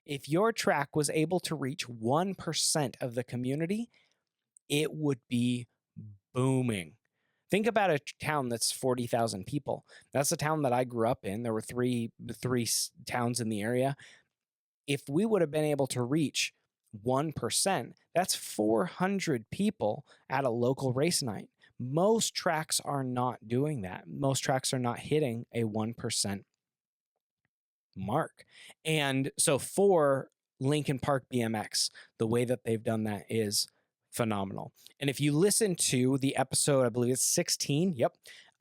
If your track was able to reach 1% of the community, it would be booming. Think about a town that's 40,000 people. That's the town that I grew up in. There were three towns in the area. If we would have been able to reach 1%, that's 400 people at a local race night. Most tracks are not doing that. Most tracks are not hitting a 1% mark. And so for Lincoln Park BMX, the way that they've done that is phenomenal. And if you listen to the episode, I believe it's 16,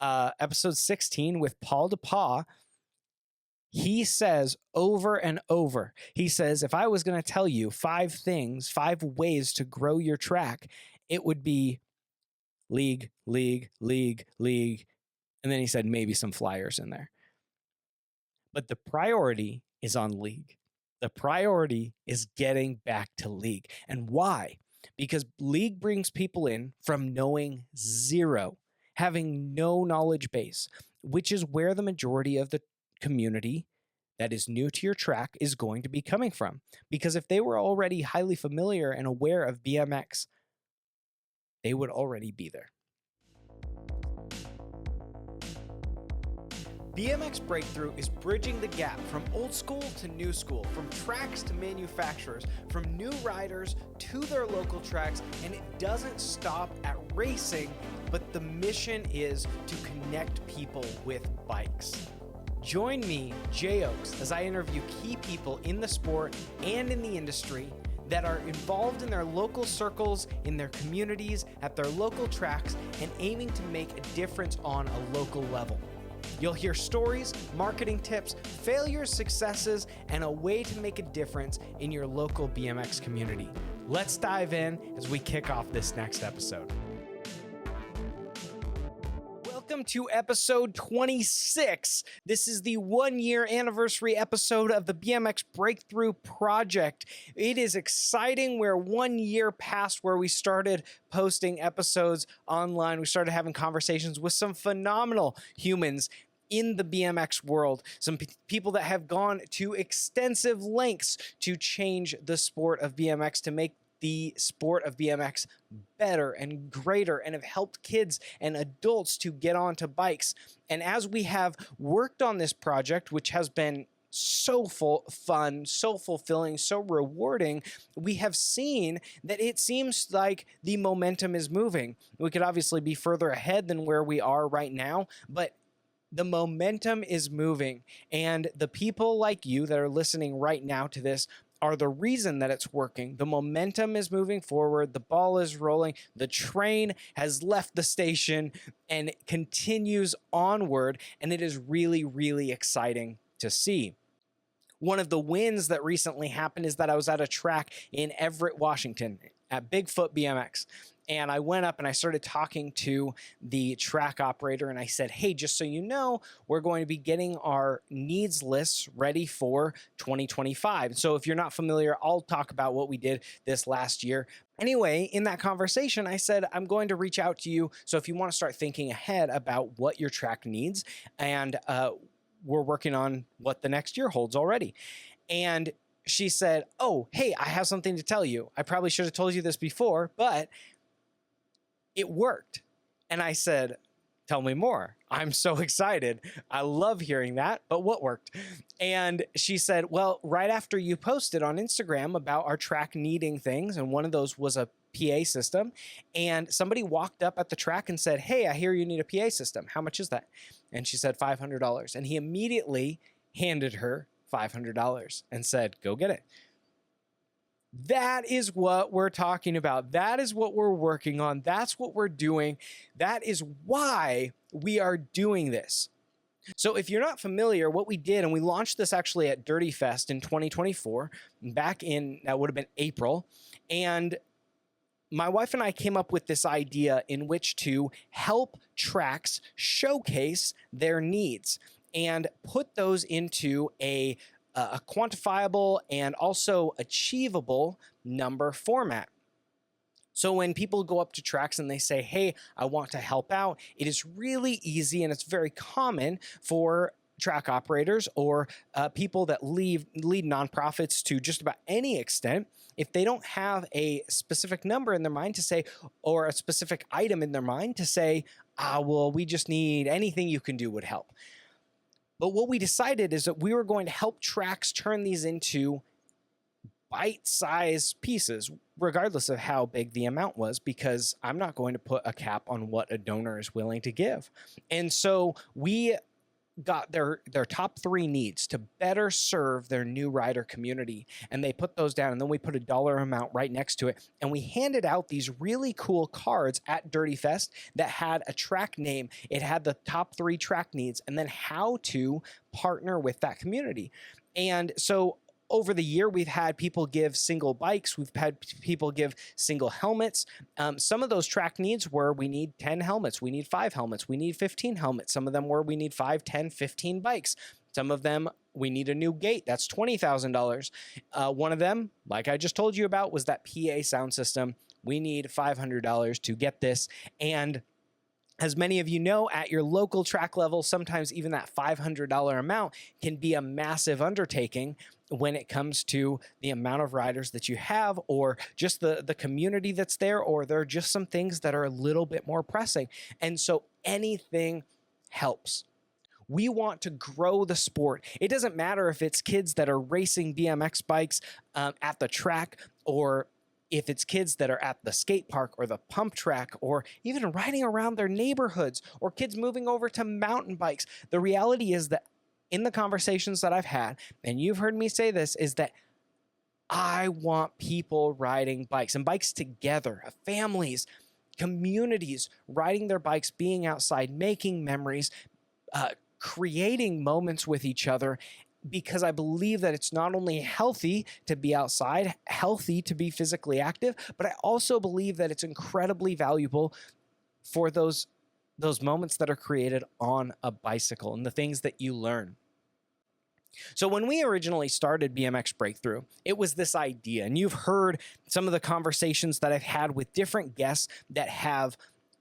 episode 16 with Paul DePaw, he says over and over, he says, if I was going to tell you 5 ways to grow your track, it would be league, league, league, league. And then he said maybe some flyers in there. But the priority is on league. The priority is getting back to league. And why? Because league brings people in from knowing zero, having no knowledge base, which is where the majority of the community that is new to your track is going to be coming from. Because if they were already highly familiar and aware of BMX, they would already be there. BMX Breakthrough is bridging the gap from old school to new school, from tracks to manufacturers, from new riders to their local tracks, and it doesn't stop at racing, but the mission is to connect people with bikes. Join me, Jay Oaks, as I interview key people in the sport and in the industry that are involved in their local circles, in their communities, at their local tracks, and aiming to make a difference on a local level. You'll hear stories, marketing tips, failures, successes, and a way to make a difference in your local BMX community. Let's dive in as we kick off this next episode. Welcome to episode 26. This is the 1-year anniversary episode of the BMX Breakthrough project. It is exciting. We're 1 year past where we started posting episodes online. We started having conversations with some phenomenal humans in the BMX world, some people that have gone to extensive lengths to change the sport of BMX, to make the sport of BMX better and greater, and have helped kids and adults to get onto bikes. And as we have worked on this project, which has been so fun, so fulfilling, so rewarding, we have seen that it seems like the momentum is moving. We could obviously be further ahead than where we are right now, but the momentum is moving, and the people like you that are listening right now to this are the reason that it's working. The momentum is moving forward. The ball is rolling. The train has left the station and continues onward, and it is really, really exciting to see. One of the wins that recently happened is that I was at a track in Everett, Washington at Bigfoot BMX. And I went up and I started talking to the track operator, and I said, hey, just so you know, we're going to be getting our needs lists ready for 2025. So if you're not familiar, I'll talk about what we did this last year. Anyway, in that conversation, I said, I'm going to reach out to you. So if you want to start thinking ahead about what your track needs, and we're working on what the next year holds already. And she said, oh, hey, I have something to tell you. I probably should have told you this before, but it worked. And I said, tell me more. I'm so excited. I love hearing that, but what worked? And she said, well, right after you posted on Instagram about our track needing things, and one of those was a PA system, and somebody walked up at the track and said, hey, I hear you need a PA system. How much is that? And she said $500. And he immediately handed her $500 and said, go get it. That is what we're talking about. That is what we're working on. That's what we're doing. That is why we are doing this. So if you're not familiar, what we did, and we launched this actually at Dirty Fest in 2024, back in, that would have been April, and my wife and I came up with this idea in which to help tracks showcase their needs and put those into a quantifiable and also achievable number format. So when people go up to tracks and they say, hey, I want to help out, it is really easy and it's very common for track operators or people that lead nonprofits to just about any extent, if they don't have a specific number in their mind to say, or a specific item in their mind to say, well, we just need anything you can do would help. But what we decided is that we were going to help tracks turn these into bite-sized pieces, regardless of how big the amount was, because I'm not going to put a cap on what a donor is willing to give. And so we got their top 3 needs to better serve their new rider community, and they put those down, and then we put a dollar amount right next to it, and we handed out these really cool cards at Dirty Fest that had a track name. It had the top 3 track needs and then how to partner with that community. And so over the year, we've had people give single bikes. We've had people give single helmets. Some of those track needs were, we need 10 helmets. We need 5 helmets. We need 15 helmets. Some of them were, we need 5, 10, 15 bikes. Some of them, we need a new gate. That's $20,000. One of them, like I just told you about, was that PA sound system. We need $500 to get this. And as many of you know, at your local track level, sometimes even that $500 amount can be a massive undertaking when it comes to the amount of riders that you have, or just the community that's there, or there are just some things that are a little bit more pressing. And so anything helps. We want to grow the sport. It doesn't matter if it's kids that are racing BMX bikes at the track, or if it's kids that are at the skate park or the pump track, or even riding around their neighborhoods, or kids moving over to mountain bikes. The reality is that in the conversations that I've had, and you've heard me say this, is that I want people riding bikes, and bikes together, families, communities, riding their bikes, being outside, making memories, creating moments with each other, because I believe that it's not only healthy to be outside, healthy to be physically active, but I also believe that it's incredibly valuable for those moments that are created on a bicycle and the things that you learn. So when we originally started BMX Breakthrough, it was this idea, and you've heard some of the conversations that I've had with different guests that have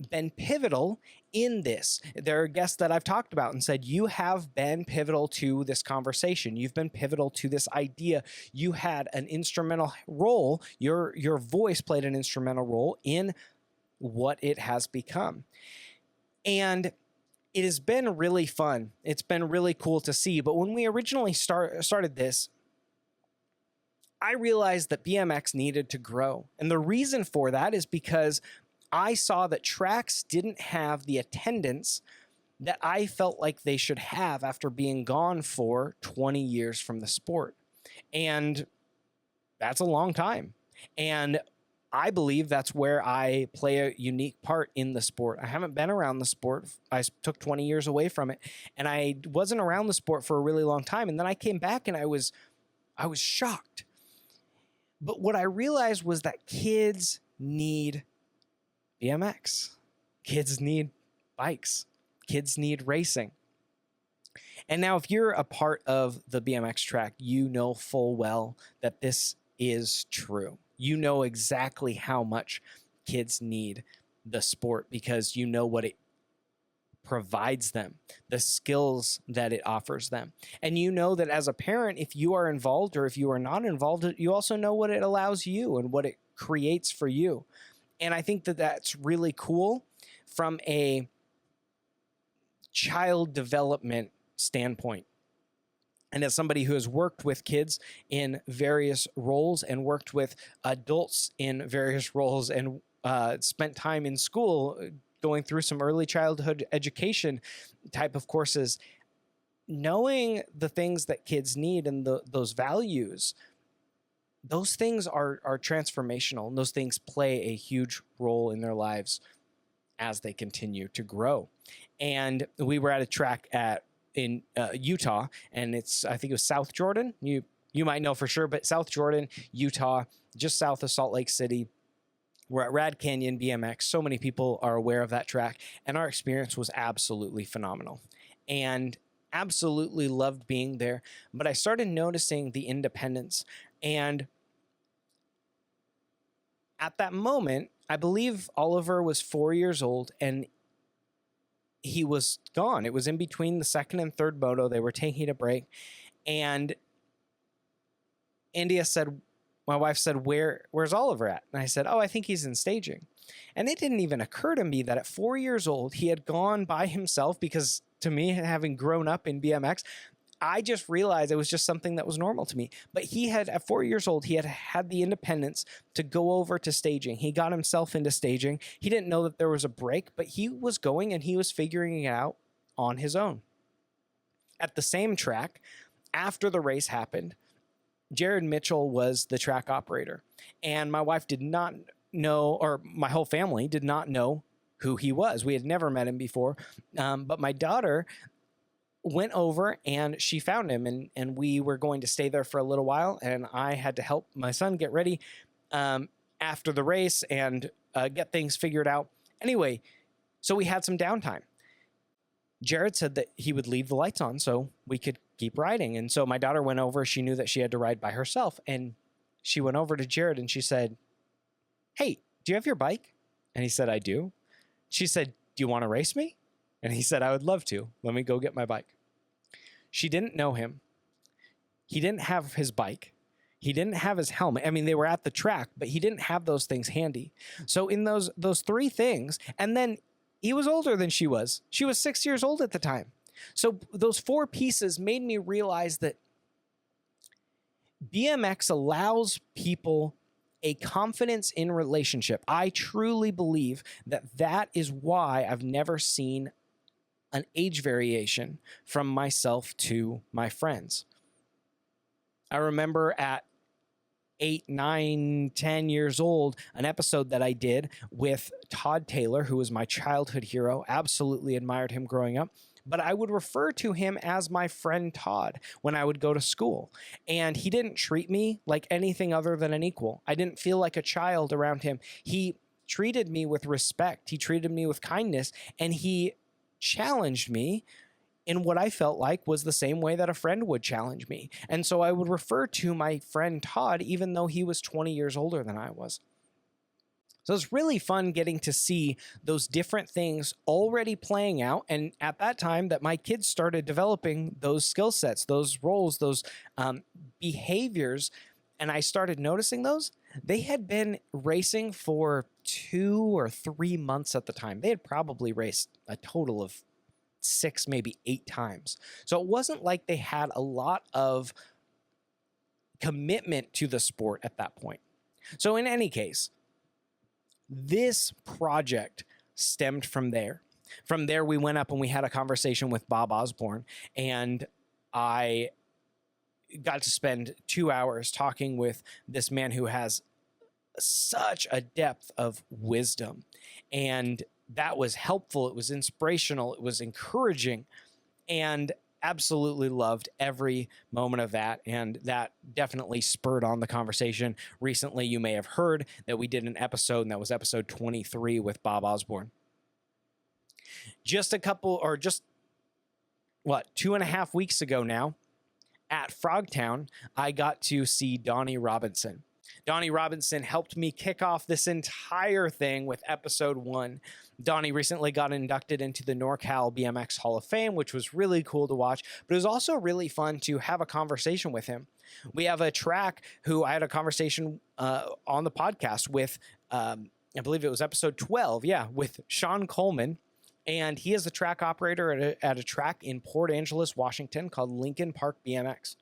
been pivotal in this. There are guests that I've talked about and said, you have been pivotal to this conversation. You've been pivotal to this idea. You had an instrumental role. Your voice played an instrumental role in what it has become. And it has been really fun. It's been really cool to see. But when we originally started this, I realized that BMX needed to grow. And the reason for that is because I saw that tracks didn't have the attendance that I felt like they should have after being gone for 20 years from the sport. And that's a long time. And I believe that's where I play a unique part in the sport. I haven't been around the sport. I took 20 years away from it, and I wasn't around the sport for a really long time. And then I came back and I was shocked. But what I realized was that kids need BMX. Kids need bikes. Kids need racing. And now if you're a part of the BMX track, you know full well that this is true. You know exactly how much kids need the sport because you know what it provides them, the skills that it offers them. And you know that as a parent, if you are involved or if you are not involved, you also know what it allows you and what it creates for you. And I think that that's really cool from a child development standpoint. And as somebody who has worked with kids in various roles and worked with adults in various roles and spent time in school going through some early childhood education type of courses, knowing the things that kids need and those values, those things are transformational, and those things play a huge role in their lives as they continue to grow. And we were at a track in Utah, and I think it was South Jordan. You might know for sure, but South Jordan, Utah, just south of Salt Lake City. We're at Rad Canyon BMX. So many people are aware of that track, and our experience was absolutely phenomenal and absolutely loved being there. But I started noticing the independence, and at that moment, I believe Oliver was 4 years old, and he was gone. It was in between the second and third moto. They were taking a break. And India said, my wife said, where's Oliver at? And I said, oh, I think he's in staging. And it didn't even occur to me that at 4 years old, he had gone by himself, because to me, having grown up in BMX, I just realized it was just something that was normal to me. But he had, at 4 years old, he had the independence to go over to staging. He got himself into staging. He didn't know that there was a break, but he was going and he was figuring it out on his own. At the same track, after the race happened, Jared Mitchell was the track operator. And my wife did not know, or my whole family did not know who he was. We had never met him before. But my daughter went over and she found him, and we were going to stay there for a little while, and I had to help my son get ready after the race and get things figured out. Anyway, so we had some downtime. Jared said that he would leave the lights on so we could keep riding. And so my daughter went over. She knew that she had to ride by herself, and she went over to Jared and she said, hey, do you have your bike? And he said, I do. She said, do you want to race me? And he said, I would love to. Let me go get my bike. She didn't know him. He didn't have his bike. He didn't have his helmet. I mean, they were at the track, but he didn't have those things handy. So in those three things, and then he was older than she was. She was 6 years old at the time. So those four pieces made me realize that BMX allows people a confidence in relationship. I truly believe that that is why I've never seen an age variation from myself to my friends. I remember at 8, 9, 10 years old, an episode that I did with Todd Taylor, who was my childhood hero. Absolutely admired him growing up. But I would refer to him as my friend Todd when I would go to school. And he didn't treat me like anything other than an equal. I didn't feel like a child around him. He treated me with respect. He treated me with kindness. And he challenged me in what I felt like was the same way that a friend would challenge me. And so I would refer to my friend Todd, even though he was 20 years older than I was. So it's really fun getting to see those different things already playing out. And at that time that my kids started developing those skill sets, those roles, those behaviors, and I started noticing those, they had been racing for 2 or 3 months at the time. They had probably raced a total of 6, maybe 8 times. So it wasn't like they had a lot of commitment to the sport at that point. So in any case, this project stemmed from there. From there, we went up and we had a conversation with Bob Osborne, and I got to spend 2 hours talking with this man who has such a depth of wisdom. And that was helpful. It was inspirational. It was encouraging, and absolutely loved every moment of that. And that definitely spurred on the conversation. Recently, you may have heard that we did an episode, and that was episode 23 with Bob Osborne. Just 2.5 weeks ago now, at Frogtown, I got to see Donnie Robinson. Donnie Robinson helped me kick off this entire thing with episode 1. Donnie recently got inducted into the NorCal BMX Hall of Fame, which was really cool to watch, but it was also really fun to have a conversation with him. We have a track who I had a conversation on the podcast with, I believe it was episode 12, with Sean Coleman. And he is the track operator at a track in Port Angeles, Washington called Lincoln Park BMX.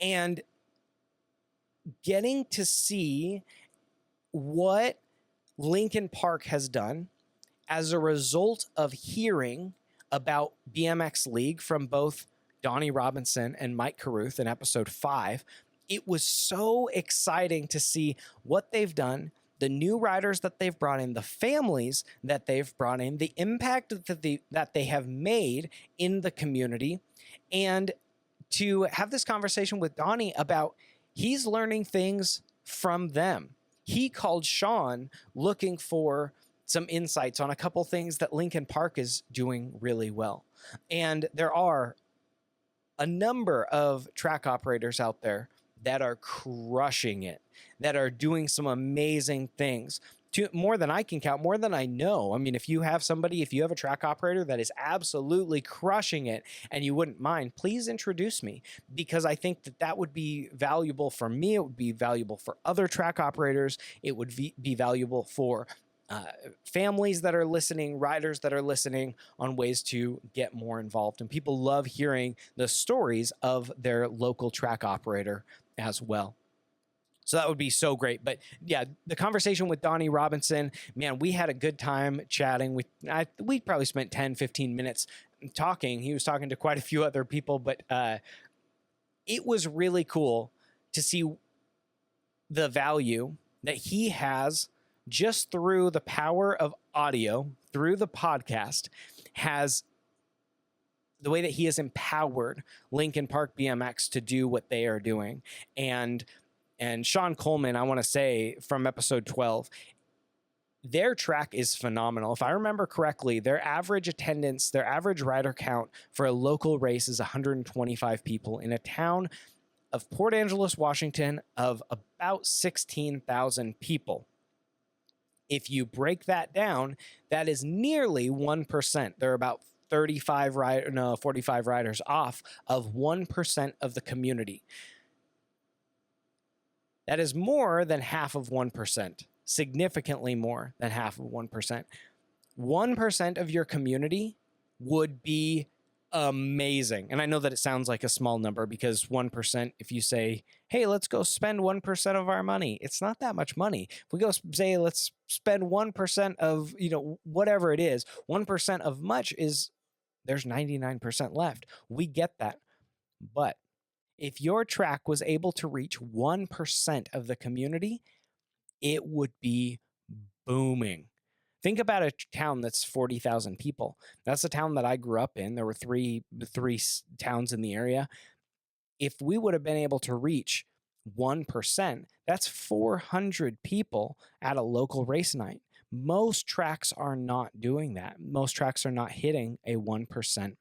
And getting to see what Lincoln Park has done as a result of hearing about BMX League from both Donnie Robinson and Mike Carruth in episode 5, it was so exciting to see what they've done, the new riders that they've brought in, the families that they've brought in, the impact that they have made in the community, and to have this conversation with Donnie about he's learning things from them. He called Sean looking for some insights on a couple things that Lincoln Park is doing really well. And there are a number of track operators out there that are crushing it, that are doing some amazing things. more than I can count, more than I know. I mean, if you have a track operator that is absolutely crushing it and you wouldn't mind, please introduce me, because I think that would be valuable for me. It would be valuable for other track operators. It would be valuable for families that are listening, riders that are listening, on ways to get more involved. And people love hearing the stories of their local track operator as well. So that would be so great. But yeah, the conversation with Donnie Robinson, man, we had a good time chatting. We probably spent 10, 15 minutes talking. He was talking to quite a few other people, but it was really cool to see the value that he has just through the power of audio, through the podcast, has the way that he has empowered Lincoln Park BMX to do what they are doing. And Sean Coleman, I want to say, from episode 12, their track is phenomenal. If I remember correctly, their average attendance, their average rider count for a local race is 125 people in a town of Port Angeles, Washington, of about 16,000 people. If you break that down, that is nearly 1%. They're about 45 riders off of 1% of the community. That is more than half of 1%, significantly more than half of 1%. 1% of your community would be amazing. And I know that it sounds like a small number, because 1%, if you say, hey, let's go spend 1% of our money, it's not that much money. If we go say, let's spend 1% of, whatever it is, 1% of much is, there's 99% left. We get that. But if your track was able to reach 1% of the community, it would be booming. Think about a town that's 40,000 people. That's the town that I grew up in. There were three towns in the area. If we would have been able to reach 1%, that's 400 people at a local race night. Most tracks are not doing that. Most tracks are not hitting a 1%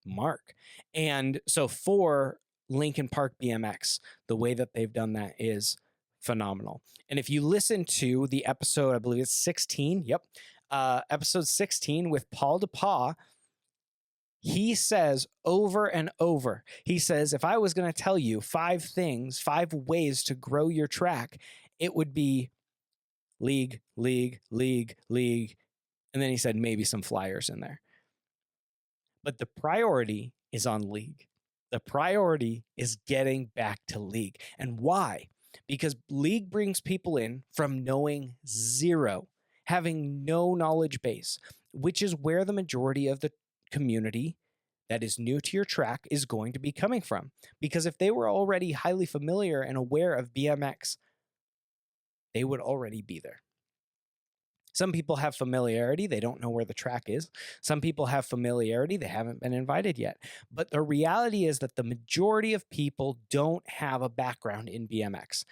mark. And so for Lincoln Park BMX, the way that they've done that is phenomenal. And if you listen to the episode, I believe it's 16, episode 16 with Paul DePaw, he says over and over, he says, if I was going to tell you 5 ways to grow your track, it would be league, league, league, league. And then he said maybe some flyers in there. But the priority is on league. The priority is getting back to league. And why? Because league brings people in from knowing zero, having no knowledge base, which is where the majority of the community that is new to your track is going to be coming from. Because if they were already highly familiar and aware of BMX, they would already be there. Some people have familiarity. They don't know where the track is. Some people have familiarity. They haven't been invited yet. But the reality is that the majority of people don't have a background in BMX.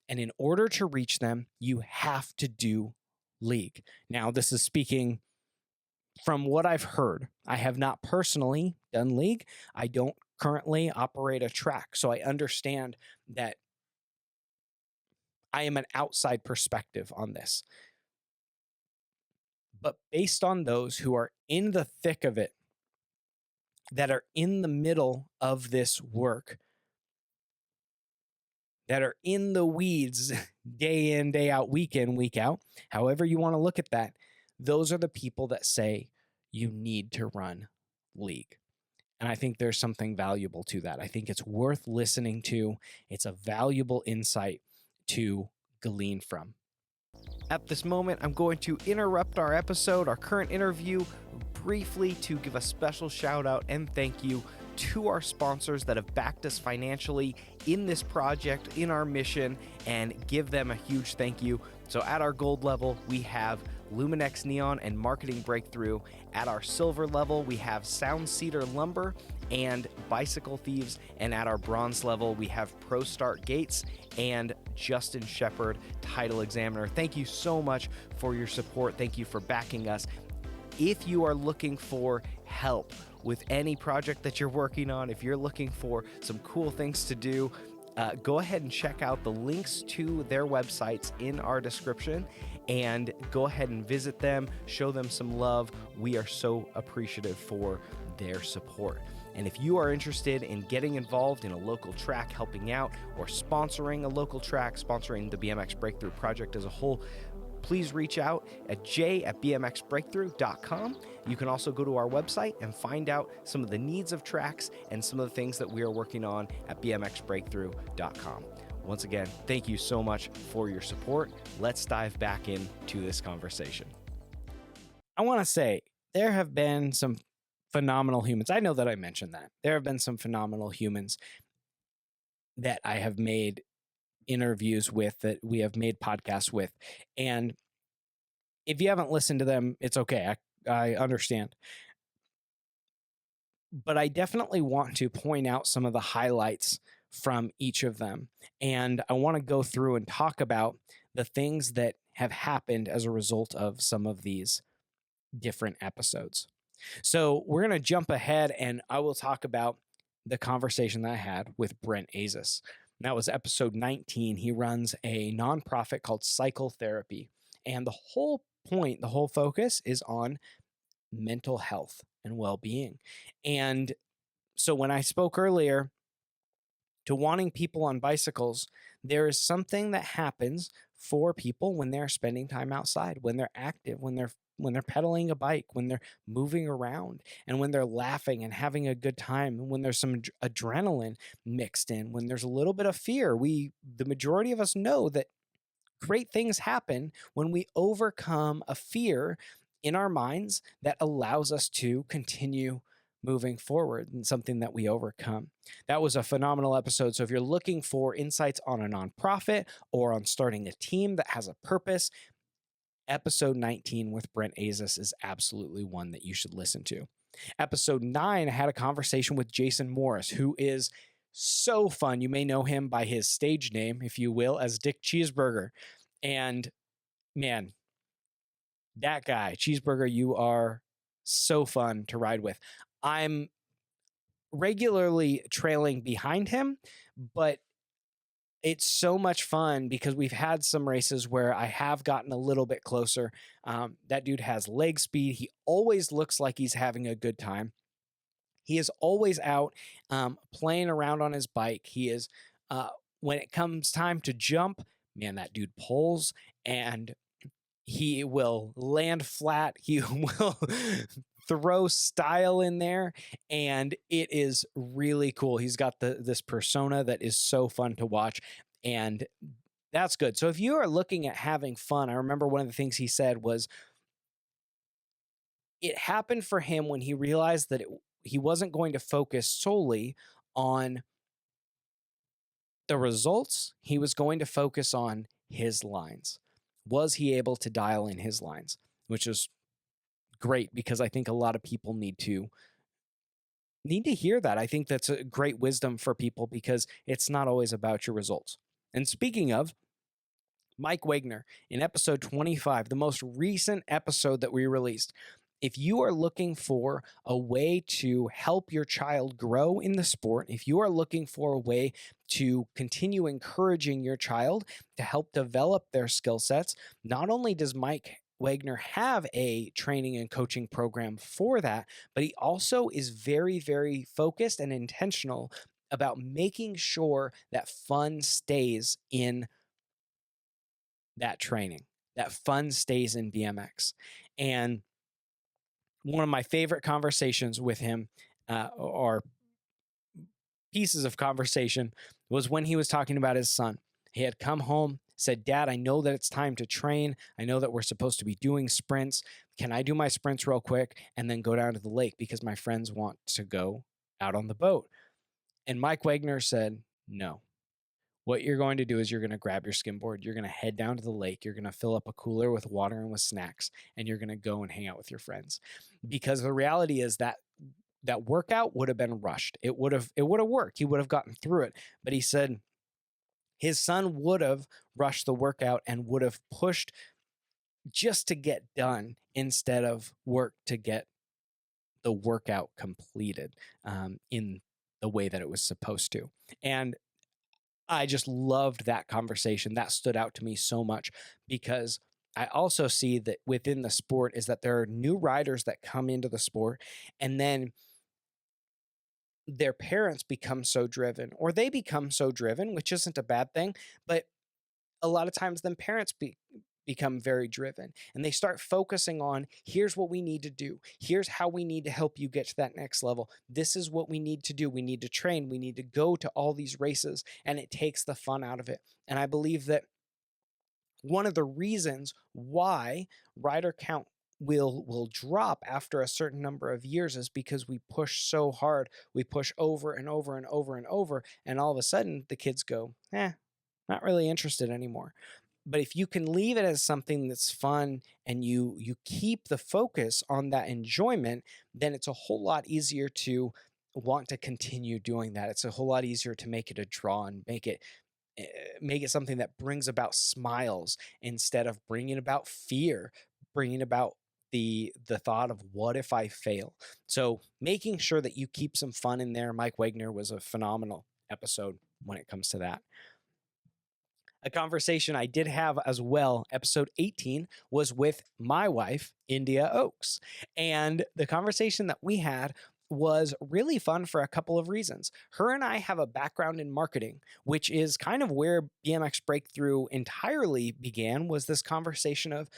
And in order to reach them, you have to do league. Now, this is speaking from what I've heard. I have not personally done league. I don't currently operate a track. So I understand that I am an outside perspective on this. But based on those who are in the thick of it, that are in the middle of this work, that are in the weeds day in, day out, week in, week out, however you want to look at that, those are the people that say you need to run league. And I think there's something valuable to that. I think it's worth listening to. It's a valuable insight to glean from. At this moment, I'm going to interrupt our current interview, briefly to give a special shout out and thank you to our sponsors that have backed us financially in this project, in our mission, and give them a huge thank you. So at our gold level, we have Luminex Neon and Marketing Breakthrough. At our silver level, we have Sound Cedar Lumber and Bicycle Thieves. And at our bronze level, we have Pro Start Gates and Justin Shepard, Title Examiner. Thank you so much for your support. Thank you for backing us. If you are looking for help with any project that you're working on, if you're looking for some cool things to do, go ahead and check out the links to their websites in our description and go ahead and visit them, show them some love. We are so appreciative for their support. And if you are interested in getting involved in a local track, helping out, or sponsoring a local track, sponsoring the BMX Breakthrough project as a whole, please reach out at j@bmxbreakthrough.com. You can also go to our website and find out some of the needs of tracks and some of the things that we are working on at bmxbreakthrough.com. Once again, thank you so much for your support. Let's dive back into this conversation. I want to say there have been some phenomenal humans. I know that I mentioned that. There have been some phenomenal humans that I have made interviews with, that we have made podcasts with. And if you haven't listened to them, it's okay. I understand. But I definitely want to point out some of the highlights from each of them. And I want to go through and talk about the things that have happened as a result of some of these different episodes. So we're going to jump ahead and I will talk about the conversation that I had with Brent Azis. That was episode 19. He runs a nonprofit called Cycle Therapy. And the whole point, the whole focus is on mental health and well-being. And so when I spoke earlier to wanting people on bicycles, there is something that happens for people when they're spending time outside, when they're active, when they're pedaling a bike, when they're moving around, and when they're laughing and having a good time, and when there's some adrenaline mixed in, when there's a little bit of fear. The majority of us know that great things happen when we overcome a fear in our minds that allows us to continue moving forward, and something that we overcome. That was a phenomenal episode. So if you're looking for insights on a nonprofit or on starting a team that has a purpose, episode 19 with Brent Azis is absolutely one that you should listen to. Episode 9, I had a conversation with Jason Morris, who is so fun. You may know him by his stage name, if you will, as Dick Cheeseburger. And man, that guy, Cheeseburger, you are so fun to ride with. I'm regularly trailing behind him, but it's so much fun because we've had some races where I have gotten a little bit closer. That dude has leg speed. He always looks like he's having a good time. He is always out playing around on his bike. He is, when it comes time to jump, man, that dude pulls and he will land flat. He will throw style in there, and it is really cool. He's got this persona that is so fun to watch, and that's good. So if you are looking at having fun, I remember one of the things he said was it happened for him when he realized that he wasn't going to focus solely on the results. He was going to focus on his lines. Was he able to dial in his lines, which is great because I think a lot of people need to hear that. I think that's a great wisdom for people because it's not always about your results. And speaking of, Mike Wagner in episode 25, the most recent episode that we released. If you are looking for a way to help your child grow in the sport, if you are looking for a way to continue encouraging your child to help develop their skill sets, not only does Mike Wagner have a training and coaching program for that, but he also is very, very focused and intentional about making sure that fun stays in that training, that fun stays in BMX. And one of my favorite conversations with him, or pieces of conversation, was when he was talking about his son. He had come home, said, "Dad, I know that it's time to train. I know that we're supposed to be doing sprints. Can I do my sprints real quick and then go down to the lake because my friends want to go out on the boat?" And Mike Wagner said, "No. What you're going to do is you're going to grab your skimboard. You're going to head down to the lake. You're going to fill up a cooler with water and with snacks, and you're going to go and hang out with your friends." Because the reality is that workout would have been rushed. It would have worked. He would have gotten through it. But he said his son would have rushed the workout and would have pushed just to get done instead of work to get the workout completed in the way that it was supposed to. And I just loved that conversation. That stood out to me so much because I also see that within the sport is that there are new riders that come into the sport, and then their parents become so driven, or they become so driven, which isn't a bad thing, but a lot of times then parents become very driven, and they start focusing on, here's what we need to do, here's how we need to help you get to that next level, this is what we need to do, we need to train, we need to go to all these races, and it takes the fun out of it. And I believe that one of the reasons why rider count will drop after a certain number of years is because we push so hard, we push over and over and over and over, and all of a sudden the kids go, not really interested anymore. But if you can leave it as something that's fun, and you keep the focus on that enjoyment, then it's a whole lot easier to want to continue doing that. It's a whole lot easier to make it a draw and make it something that brings about smiles instead of bringing about fear, bringing about the thought of, what if I fail? So making sure that you keep some fun in there. Mike Wagner was a phenomenal episode when it comes to that. A conversation I did have as well, episode 18, was with my wife, India Oaks. And the conversation that we had was really fun for a couple of reasons. Her and I have a background in marketing, which is kind of where BMX Breakthrough entirely began, was this conversation of,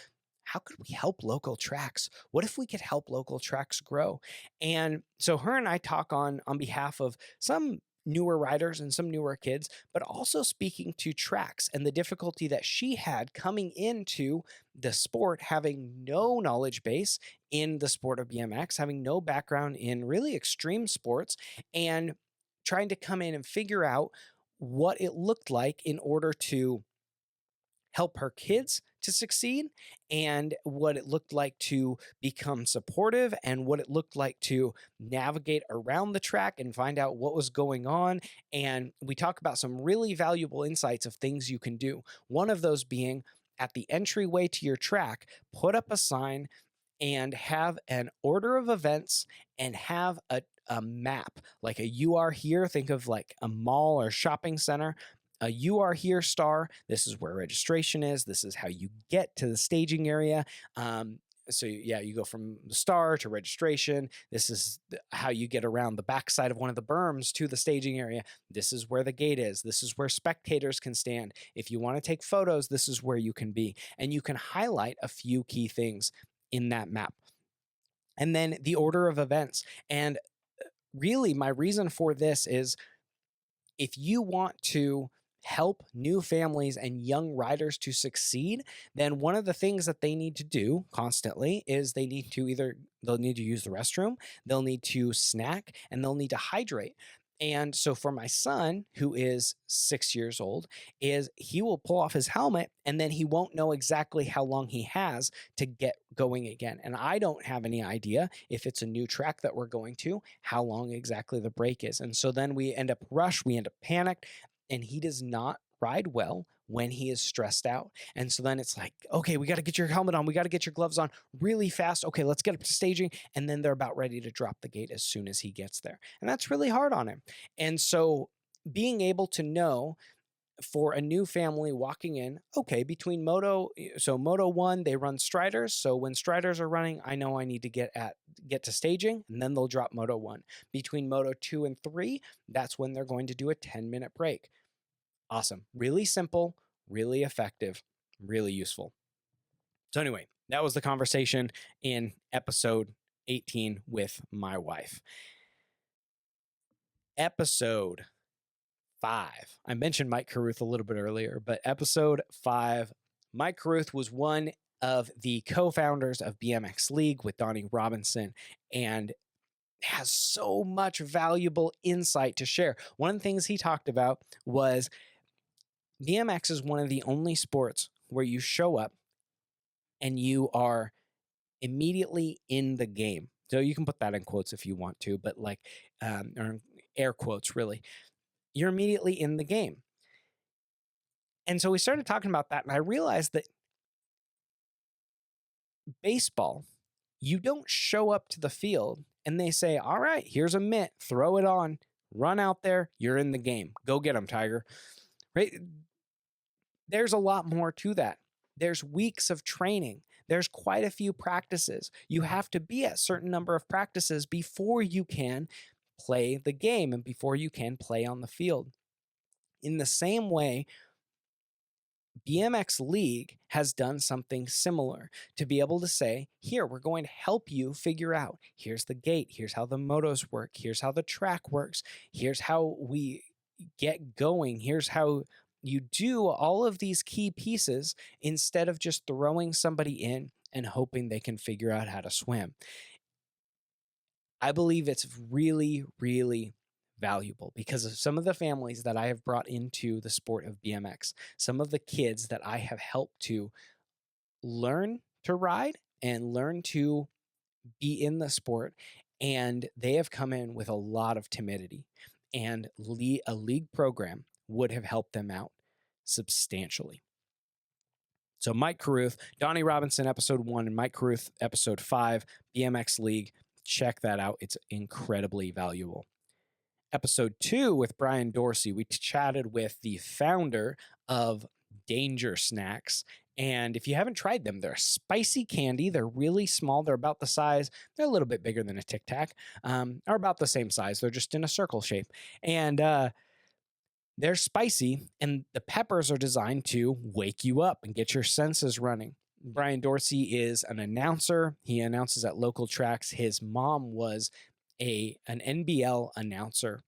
how could we help local tracks? What if we could help local tracks grow? And so her and I talk on behalf of some newer riders and some newer kids, but also speaking to tracks and the difficulty that she had coming into the sport, having no knowledge base in the sport of BMX, having no background in really extreme sports, and trying to come in and figure out what it looked like in order to help her kids to succeed, and what it looked like to become supportive, and what it looked like to navigate around the track and find out what was going on. And we talk about some really valuable insights of things you can do. One of those being, at the entryway to your track, put up a sign and have an order of events, and have a map, like a "you are here," think of like a mall or shopping center, a "you are here" star. This is where registration is. This is how you get to the staging area. So yeah, you go from the star to registration. This is how you get around the backside of one of the berms to the staging area. This is where the gate is. This is where spectators can stand. If you want to take photos, this is where you can be. And you can highlight a few key things in that map. And then the order of events. And really, my reason for this is, if you want to help new families and young riders to succeed, then one of the things that they need to do constantly is they'll need to use the restroom, they'll need to snack, and they'll need to hydrate. And so for my son, who is 6 years old, he will pull off his helmet, and then he won't know exactly how long he has to get going again. And I don't have any idea, if it's a new track that we're going to, how long exactly the break is. And so then we end up rushed, we end up panicked, and he does not ride well when he is stressed out. And so then it's like, okay, we got to get your helmet on, we got to get your gloves on really fast. Okay, let's get up to staging. And then they're about ready to drop the gate as soon as he gets there. And that's really hard on him. And so being able to know, for a new family walking in, okay, between Moto 1, they run Striders. So when Striders are running, I know I need to get to staging, and then they'll drop Moto 1. Between Moto 2 and 3, that's when they're going to do a 10-minute break. Awesome. Really simple, really effective, really useful. So anyway, that was the conversation in episode 18 with my wife. Episode 5. I mentioned Mike Carruth a little bit earlier, but episode 5, Mike Carruth was one of the co-founders of BMX League with Donnie Robinson, and has so much valuable insight to share. One of the things he talked about was, BMX is one of the only sports where you show up and you are immediately in the game. So you can put that in quotes if you want to, but or air quotes, really. You're immediately in the game. And so we started talking about that, and I realized that baseball, you don't show up to the field and they say, all right, here's a mitt, throw it on, run out there, you're in the game. Go get them, Tiger. right? There's a lot more to that. There's weeks of training. There's quite a few practices. You have to be at a certain number of practices before you can play the game and before you can play on the field. In the same way, BMX League has done something similar to be able to say, here, we're going to help you figure out, here's the gate, here's how the motos work, here's how the track works, here's how we get going, here's how you do all of these key pieces instead of just throwing somebody in and hoping they can figure out how to swim. I believe it's really, really valuable because of some of the families that I have brought into the sport of BMX, some of the kids that I have helped to learn to ride and learn to be in the sport. And they have come in with a lot of timidity, and a league program would have helped them out substantially. So Mike Carruth, Donnie Robinson, episode 1, and Mike Carruth, episode 5, BMX League. Check that out. It's incredibly valuable. Episode 2 with Brian Dorsey, we chatted with the founder of Danger Snacks. And if you haven't tried them, they're spicy candy. They're really small. They're about the size. They're a little bit bigger than a Tic Tac, or about the same size. They're just in a circle shape. And they're spicy, and the peppers are designed to wake you up and get your senses running. Brian Dorsey is an announcer. He announces at local tracks. His mom was an NBL announcer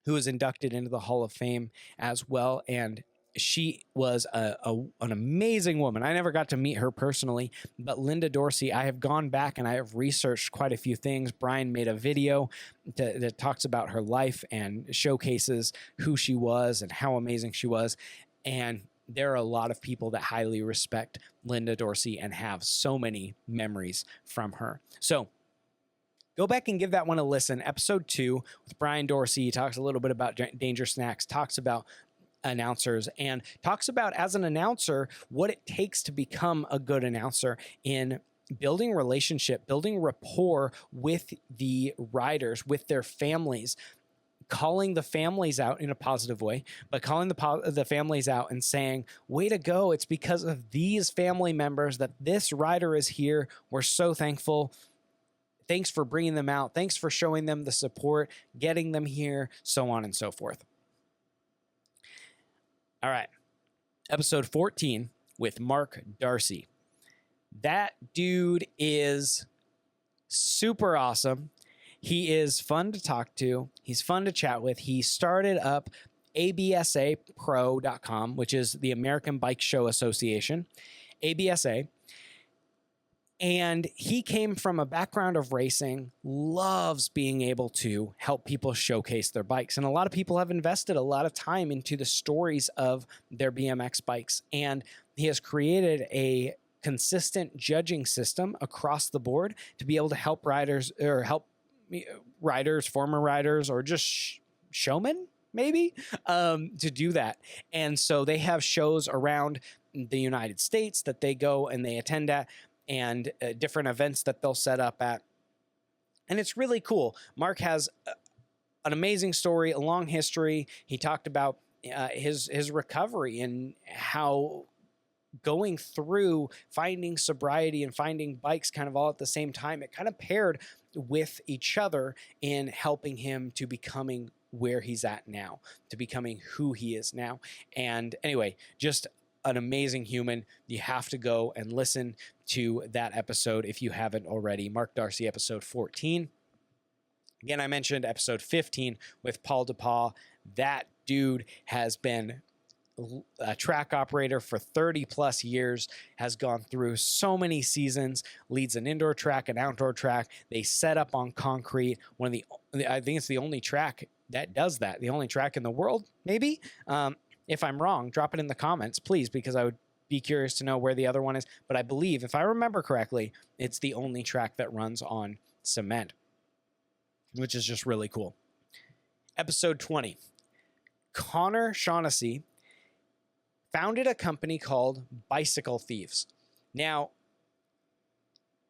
who was inducted into the Hall of Fame as well. And she was an amazing woman. I never got to meet her personally, but Linda Dorsey, I have gone back and I have researched quite a few things. Brian made a video that talks about her life and showcases who she was and how amazing she was. And there are a lot of people that highly respect Linda Dorsey and have so many memories from her. So go back and give that one a listen. Episode 2 with Brian Dorsey. He talks a little bit about Danger Snacks, talks about announcers, and talks about, as an announcer, what it takes to become a good announcer in building relationship, building rapport with the riders, with their families, calling the families out in a positive way, but calling the families out and saying, way to go, it's because of these family members that this rider is here. We're so thankful. Thanks for bringing them out. Thanks for showing them the support, getting them here, so on and so forth. All right. Episode 14 with Mark Darcy. That dude is super awesome. He is fun to talk to. He's fun to chat with. He started up absapro.com, which is the American Bike Show Association, ABSA. And he came from a background of racing, loves being able to help people showcase their bikes. And a lot of people have invested a lot of time into the stories of their BMX bikes. And he has created a consistent judging system across the board to be able to help riders, or help riders, former riders, or just showmen, maybe, to do that. And so they have shows around the United States that they go and they attend at, and different events that they'll set up at. And it's really cool. Mark has an amazing story, a long history. He talked about his recovery and how going through finding sobriety and finding bikes kind of all at the same time, it kind of paired with each other in helping him to becoming where he's at now, to becoming who he is now. And anyway, just an amazing human. You have to go and listen to that episode if you haven't already. Mark Darcy, episode 14. Again, I mentioned episode 15 with Paul DePaul. That dude has been a track operator for 30 plus years, has gone through so many seasons, leads an indoor track, an outdoor track. They set up on concrete. I think it's the only track that does that. The only track in the world, maybe. If I'm wrong, drop it in the comments, please, because I would be curious to know where the other one is. But I believe, if I remember correctly, it's the only track that runs on cement, which is just really cool. Episode 20. Connor Shaughnessy founded a company called Bicycle Thieves. Now,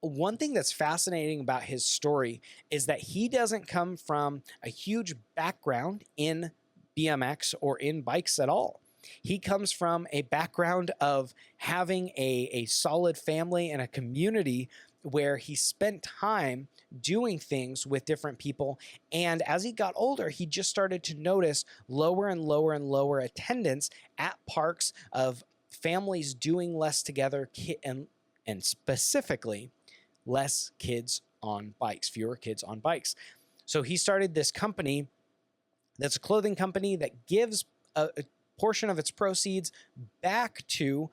one thing that's fascinating about his story is that he doesn't come from a huge background in BMX or in bikes at all. He comes from a background of having a solid family and a community where he spent time doing things with different people. And as he got older, he just started to notice lower and lower and lower attendance at parks of families doing less together, and specifically less kids on bikes, fewer kids on bikes. So he started this company that's a clothing company that gives a portion of its proceeds back to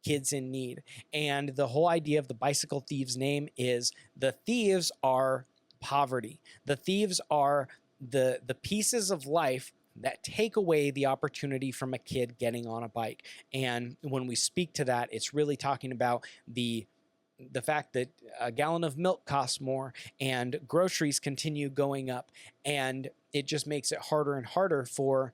kids in need. And the whole idea of the Bicycle Thieves name is the thieves are poverty. The thieves are the pieces of life that take away the opportunity from a kid getting on a bike. And when we speak to that, it's really talking about the fact that a gallon of milk costs more and groceries continue going up, and it just makes it harder and harder for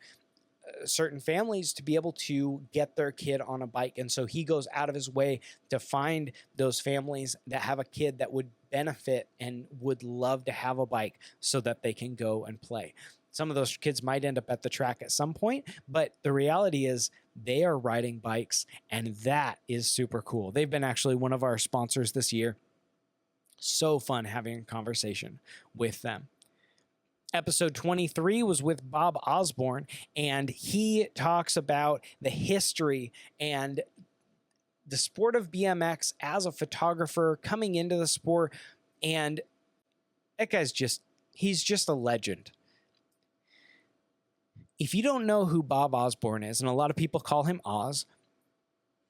certain families to be able to get their kid on a bike. And so he goes out of his way to find those families that have a kid that would benefit and would love to have a bike so that they can go and play. Some of those kids might end up at the track at some point, but the reality is they are riding bikes, and that is super cool. They've been actually one of our sponsors this year. So fun having a conversation with them. Episode 23 was with Bob Osborne, and he talks about the history and the sport of BMX as a photographer coming into the sport. And that guy's he's just a legend. If you don't know who Bob Osborne is, and a lot of people call him Oz,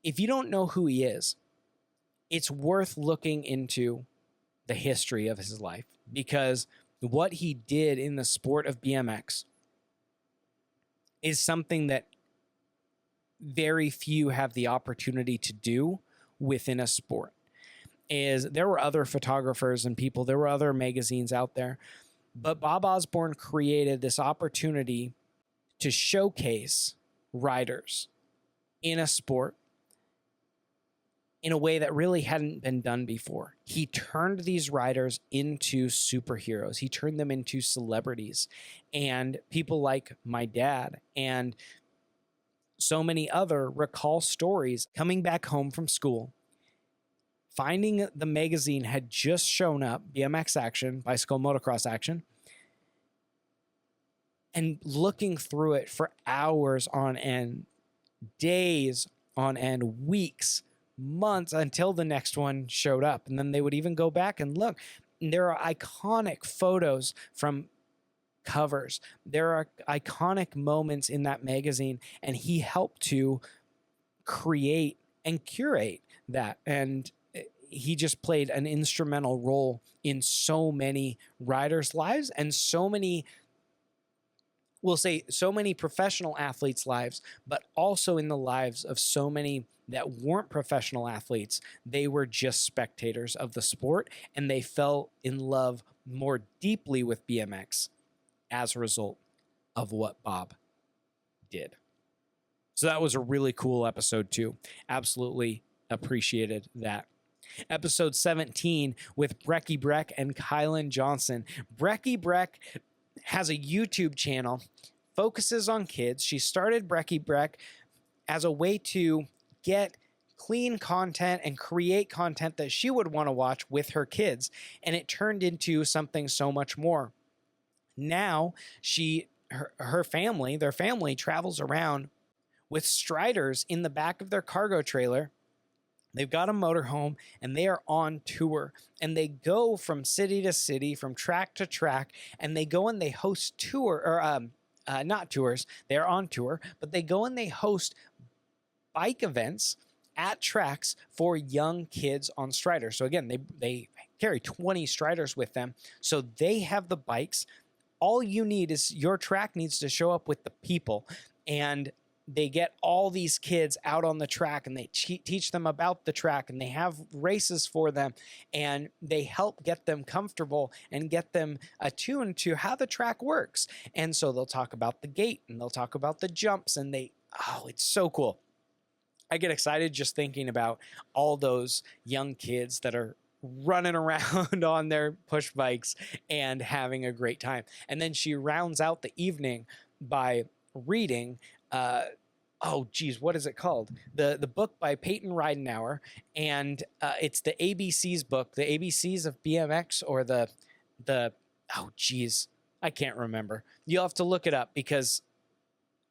if you don't know who he is, it's worth looking into the history of his life, because what he did in the sport of BMX is something that very few have the opportunity to do within a sport. There were other photographers and people, there were other magazines out there, but Bob Osborne created this opportunity to showcase riders in a sport in a way that really hadn't been done before. He turned these riders into superheroes. He turned them into celebrities. And people like my dad and so many other recall stories coming back home from school, finding the magazine had just shown up, BMX Action, Bicycle Motocross Action, and looking through it for hours on end, days on end, weeks, months, until the next one showed up. And then they would even go back and look. And there are iconic photos from covers. There are iconic moments in that magazine, and he helped to create and curate that. And he just played an instrumental role in so many riders' lives and so many, we'll say, so many professional athletes' lives, but also in the lives of so many that weren't professional athletes. They were just spectators of the sport, and they fell in love more deeply with BMX as a result of what Bob did. So that was a really cool episode too. Absolutely appreciated that. Episode 17 with Brecky Breck and Kylan Johnson. Brecky Breck has a YouTube channel, focuses on kids. She started Brecky Breck as a way to get clean content and create content that she would want to watch with her kids. And it turned into something so much more. Now her family, their family travels around with Striders in the back of their cargo trailer. They've got a motorhome and they are on tour, and they go from city to city, from track to track, and they go and they host not tours. They're on tour, but they go and they host bike events at tracks for young kids on Striders. So again, they carry 20 Striders with them. So they have the bikes. All you need is your track needs to show up with the people, and they get all these kids out on the track, and they teach them about the track, and they have races for them, and they help get them comfortable and get them attuned to how the track works. And so they'll talk about the gate, and they'll talk about the jumps, and it's so cool. I get excited just thinking about all those young kids that are running around on their push bikes and having a great time. And then she rounds out the evening by reading oh geez, what is it called? The book by Peyton Ridenauer, and it's the ABCs book, the ABCs of BMX, or the oh geez, I can't remember. You'll have to look it up because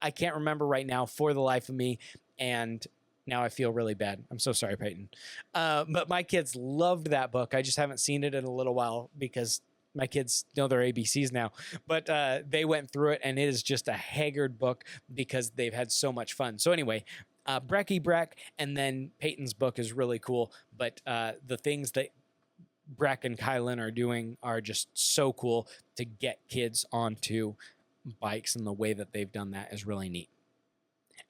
I can't remember right now for the life of me, and now I feel really bad. I'm so sorry, Peyton. But my kids loved that book. I just haven't seen it in a little while because my kids know their ABCs now. But they went through it, and it is just a haggard book because they've had so much fun. So anyway, Brecky Breck, and then Peyton's book is really cool. But the things that Breck and Kylan are doing are just so cool to get kids onto bikes, and the way that they've done that is really neat.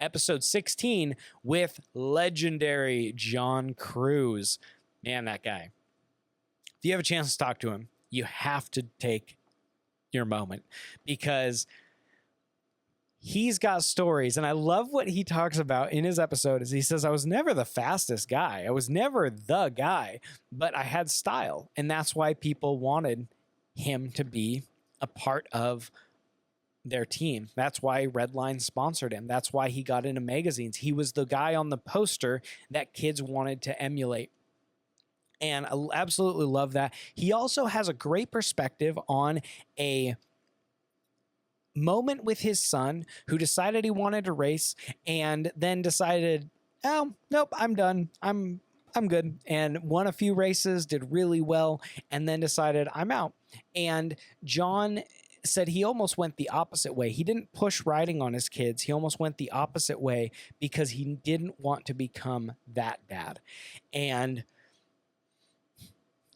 Episode 16 with legendary John Cruz. Man, that guy. If you have a chance to talk to him, you have to take your moment because he's got stories. And I love what he talks about in his episode is he says, I was never the fastest guy. I was never the guy, but I had style. And that's why people wanted him to be a part of their team. That's why Redline sponsored him. That's why he got into magazines. He was the guy on the poster that kids wanted to emulate. And I absolutely love that. He also has a great perspective on a moment with his son who decided he wanted to race and then decided, oh, nope, I'm done. I'm good. And won a few races, did really well, and then decided I'm out. And John said he almost went the opposite way. He didn't push riding on his kids. He almost went the opposite way because he didn't want to become that dad. And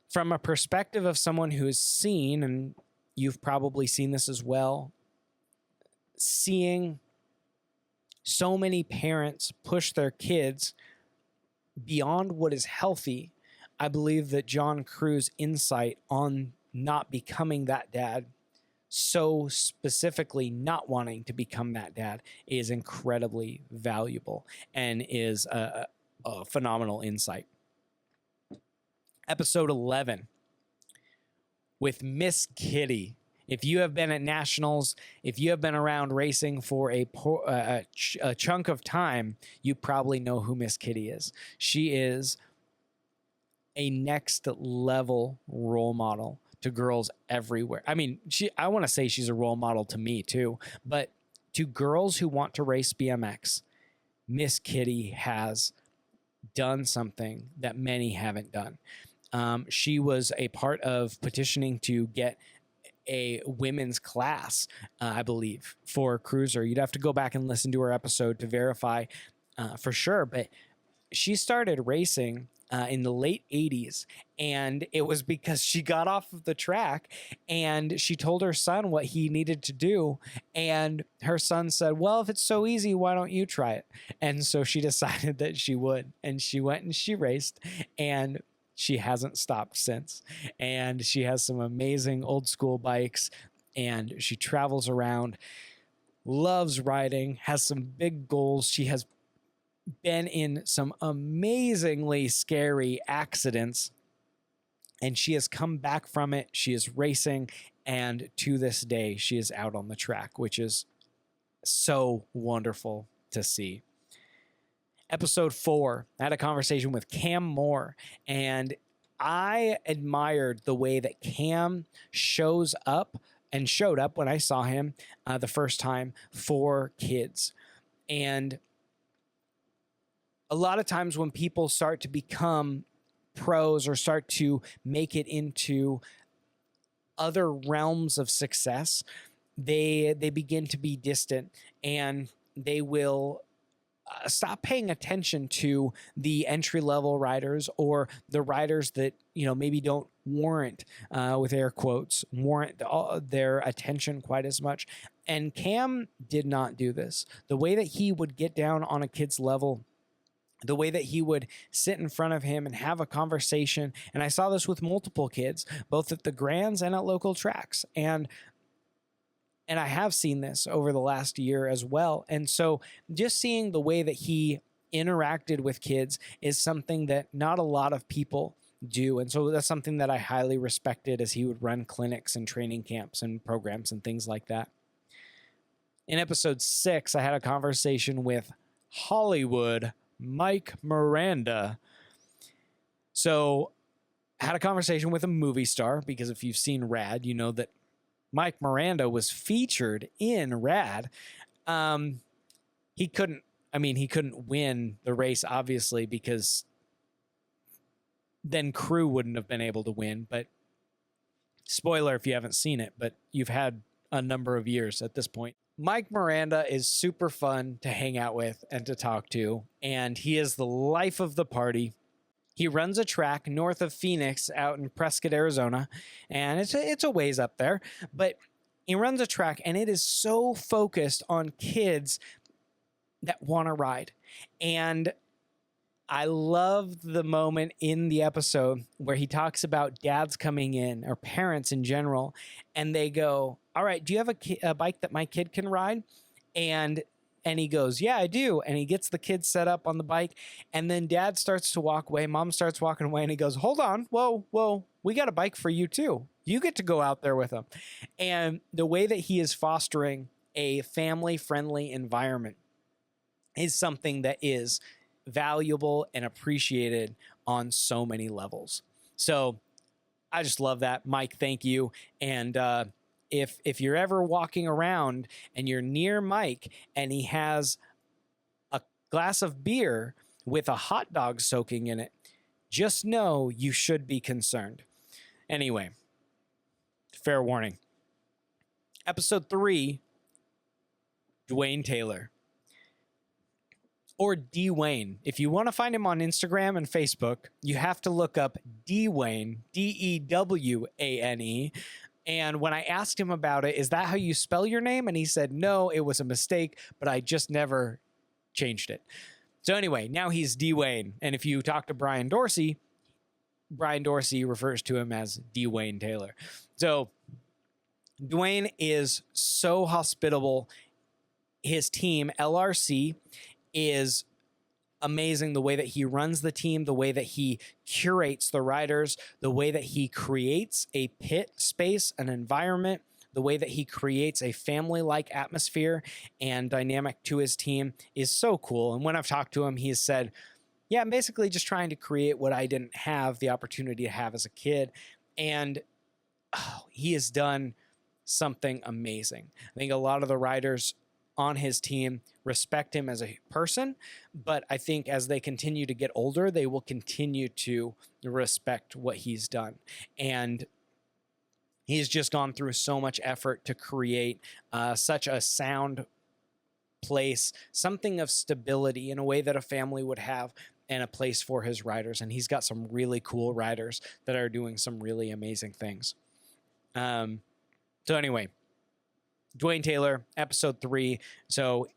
from a perspective of someone who's seen, and you've probably seen this as well, seeing so many parents push their kids beyond what is healthy, I believe that John Cruz's insight on not becoming that dad, so specifically not wanting to become that dad, is incredibly valuable and is a phenomenal insight. Episode 11 with Miss Kitty. If you have been at nationals, if you have been around racing for a chunk of time, you probably know who Miss Kitty is. She is a next level role model to girls everywhere. I mean, I want to say she's a role model to me too, but to girls who want to race BMX, Miss Kitty has done something that many haven't done. She was a part of petitioning to get a women's class, I believe, for cruiser. You'd have to go back and listen to her episode to verify for sure, but she started racing in the late 80s, and it was because she got off of the track and she told her son what he needed to do, and her son said, well, if it's so easy, why don't you try it? And so she decided that she would, and she went and she raced, and she hasn't stopped since. And she has some amazing old school bikes, and she travels around, loves riding, has some big goals. She has been in some amazingly scary accidents, and she has come back from it. She is racing, and to this day, she is out on the track, which is so wonderful to see. Episode 4, I had a conversation with Cam Moore, and I admired the way that Cam showed up when I saw him the first time for kids. And a lot of times when people start to become pros or start to make it into other realms of success, they begin to be distant, and they will stop paying attention to the entry-level riders or the riders that, maybe don't warrant, with air quotes, warrant their attention quite as much. And Cam did not do this. The way that he would get down on a kid's level, the way that he would sit in front of him and have a conversation, and I saw this with multiple kids, both at the Grands and at local tracks, and I have seen this over the last year as well. And so just seeing the way that he interacted with kids is something that not a lot of people do. And so that's something that I highly respected as he would run clinics and training camps and programs and things like that. In episode 6, I had a conversation with Hollywood, Mike Miranda. So, had a conversation with a movie star, because if you've seen Rad, you know that Mike Miranda was featured in Rad. He couldn't win the race, obviously, because then crew wouldn't have been able to win. But spoiler if you haven't seen it, but you've had a number of years at this point. Mike Miranda is super fun to hang out with and to talk to, and he is the life of the party. He runs a track north of Phoenix out in Prescott, Arizona, and it's a ways up there, but he runs a track, and it is so focused on kids that want to ride. And I love the moment in the episode where he talks about dads coming in, or parents in general, and they go, all right, do you have a bike that my kid can ride? And he goes, yeah, I do. And he gets the kid set up on the bike, and then dad starts to walk away. Mom starts walking away, and he goes, hold on. Whoa, we got a bike for you too. You get to go out there with them. And the way that he is fostering a family-friendly environment is something that is valuable and appreciated on so many levels. So I just love that. Mike, thank you. And if you're ever walking around and you're near Mike and he has a glass of beer with a hot dog soaking in it, just know you should be concerned. Anyway, fair warning. Episode 3, Dwayne Taylor. Or Dwayne. If you want to find him on Instagram and Facebook, you have to look up Dwayne, Dewane. And when I asked him about it, is that how you spell your name? And he said, no, it was a mistake, but I just never changed it. So anyway, now he's Dwayne. And if you talk to Brian Dorsey refers to him as Dwayne Taylor. So Dwayne is so hospitable. His team, LRC, is amazing. The way that he runs the team, the way that he curates the riders, the way that he creates a pit space, an environment, the way that he creates a family-like atmosphere and dynamic to his team is so cool. And when I've talked to him, he's said, yeah, I'm basically just trying to create what I didn't have the opportunity to have as a kid. And he has done something amazing. I think a lot of the riders on his team respect him as a person, but I think as they continue to get older, they will continue to respect what he's done. And he's just gone through so much effort to create such a sound place, something of stability in a way that a family would have, and a place for his riders. And he's got some really cool riders that are doing some really amazing things. So anyway, Dwayne Taylor, episode 3. So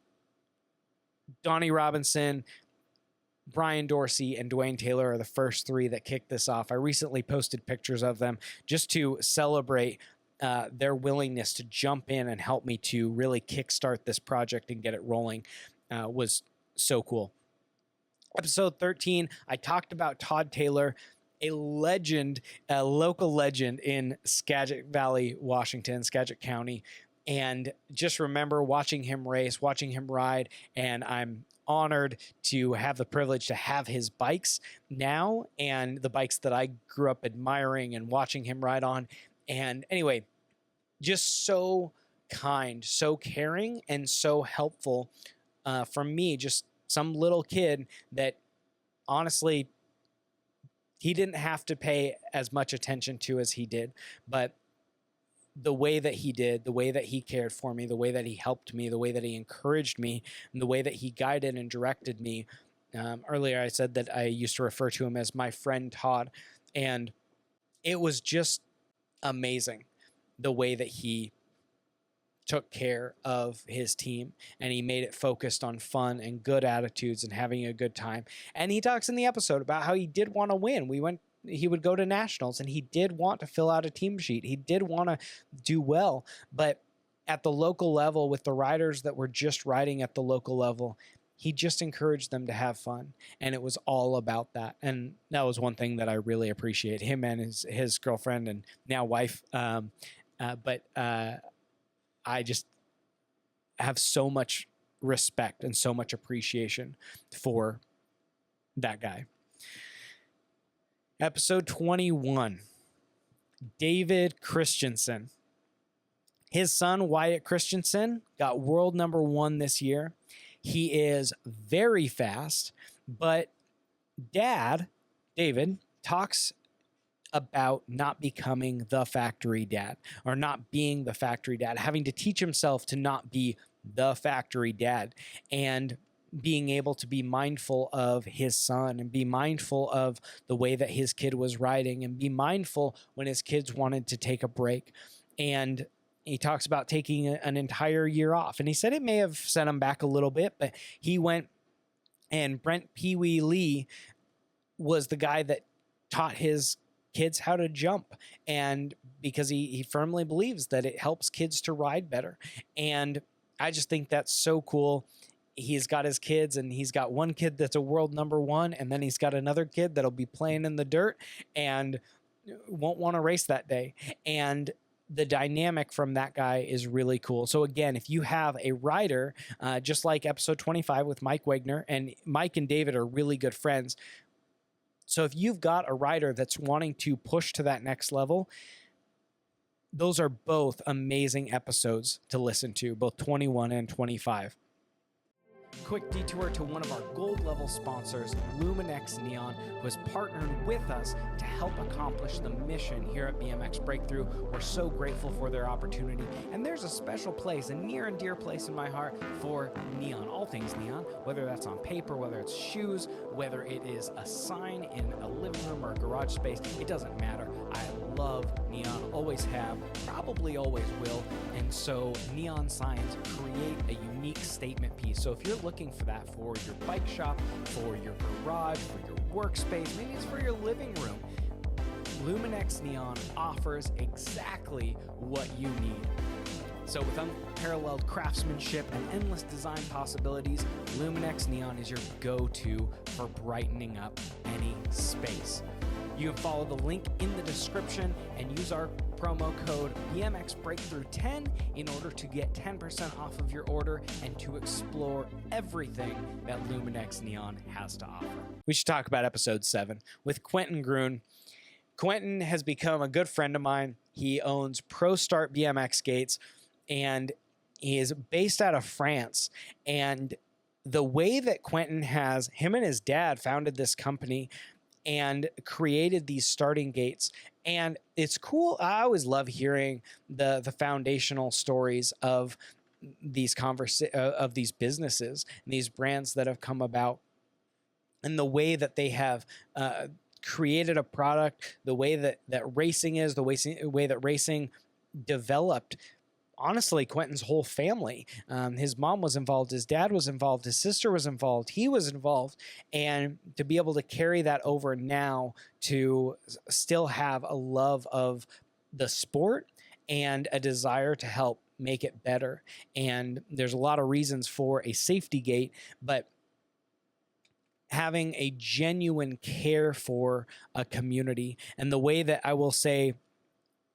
Donnie Robinson, Brian Dorsey, and Dwayne Taylor are the first 3 that kicked this off. I recently posted pictures of them just to celebrate their willingness to jump in and help me to really kickstart this project and get it rolling. Was so cool. Episode 13, I talked about Todd Taylor, a legend, a local legend in Skagit Valley, Washington, Skagit County. And just remember watching him race, watching him ride, and I'm honored to have the privilege to have his bikes now and the bikes that I grew up admiring and watching him ride on. And anyway, just so kind, so caring, and so helpful from me, just some little kid that honestly he didn't have to pay as much attention to as he did, but the way that he did, the way that he cared for me, the way that he helped me, the way that he encouraged me, and the way that he guided and directed me. Earlier, I said that I used to refer to him as my friend Todd, and it was just amazing the way that he took care of his team, and he made it focused on fun and good attitudes and having a good time. And he talks in the episode about how he did want to win. He would go to nationals, and he did want to fill out a team sheet. He did want to do well, but at the local level with the riders that were just riding at the local level, he just encouraged them to have fun. And it was all about that. And that was one thing that I really appreciate, him and his girlfriend and now wife. But I just have so much respect and so much appreciation for that guy. Episode 21, David Christensen. His son, Wyatt Christensen, got world number 1 this year. He is very fast, but Dad, David, talks about not becoming the factory dad, or not being the factory dad, having to teach himself to not be the factory dad, and being able to be mindful of his son and be mindful of the way that his kid was riding and be mindful when his kids wanted to take a break. And he talks about taking an entire year off. And he said it may have set him back a little bit, but he went, and Brent Pee Wee Lee was the guy that taught his kids how to jump. And because he firmly believes that it helps kids to ride better. And I just think that's so cool. He's got his kids, and he's got one kid that's a world number 1, and then he's got another kid that'll be playing in the dirt and won't want to race that day. And the dynamic from that guy is really cool. So again, if you have a rider, just like episode 25 with Mike Wagner, and Mike and David are really good friends. So if you've got a rider that's wanting to push to that next level, those are both amazing episodes to listen to, both 21 and 25. Quick detour to one of our gold level sponsors, Luminex Neon, who has partnered with us to help accomplish the mission here at BMX Breakthrough. We're so grateful for their opportunity, and there's a special place, a near and dear place in my heart for neon, all things neon, whether that's on paper, whether it's shoes, whether it is a sign in a living room or a garage space, it doesn't matter. I love neon, always have, probably always will, and so neon signs create a unique statement piece. So if you're looking for that for your bike shop, for your garage, for your workspace, maybe it's for your living room, Luminex Neon offers exactly what you need. So with unparalleled craftsmanship and endless design possibilities, Luminex Neon is your go-to for brightening up any space. You can follow the link in the description and use our promo code BMX Breakthrough 10 in order to get 10% off of your order and to explore everything that Luminex Neon has to offer. We should talk about episode 7 with Quentin Grun. Quentin has become a good friend of mine. He owns Pro Start BMX skates, and he is based out of France. And the way that Quentin has, him and his dad founded this company and created these starting gates. And it's cool. I always love hearing the foundational stories of these of these businesses and these brands that have come about, and the way that they have created a product, the way that racing is, the way that racing developed. Honestly, Quentin's whole family, his mom was involved, his dad was involved, his sister was involved, he was involved, and to be able to carry that over now to still have a love of the sport and a desire to help make it better. And there's a lot of reasons for a safety gate, but having a genuine care for a community, and the way that I will say,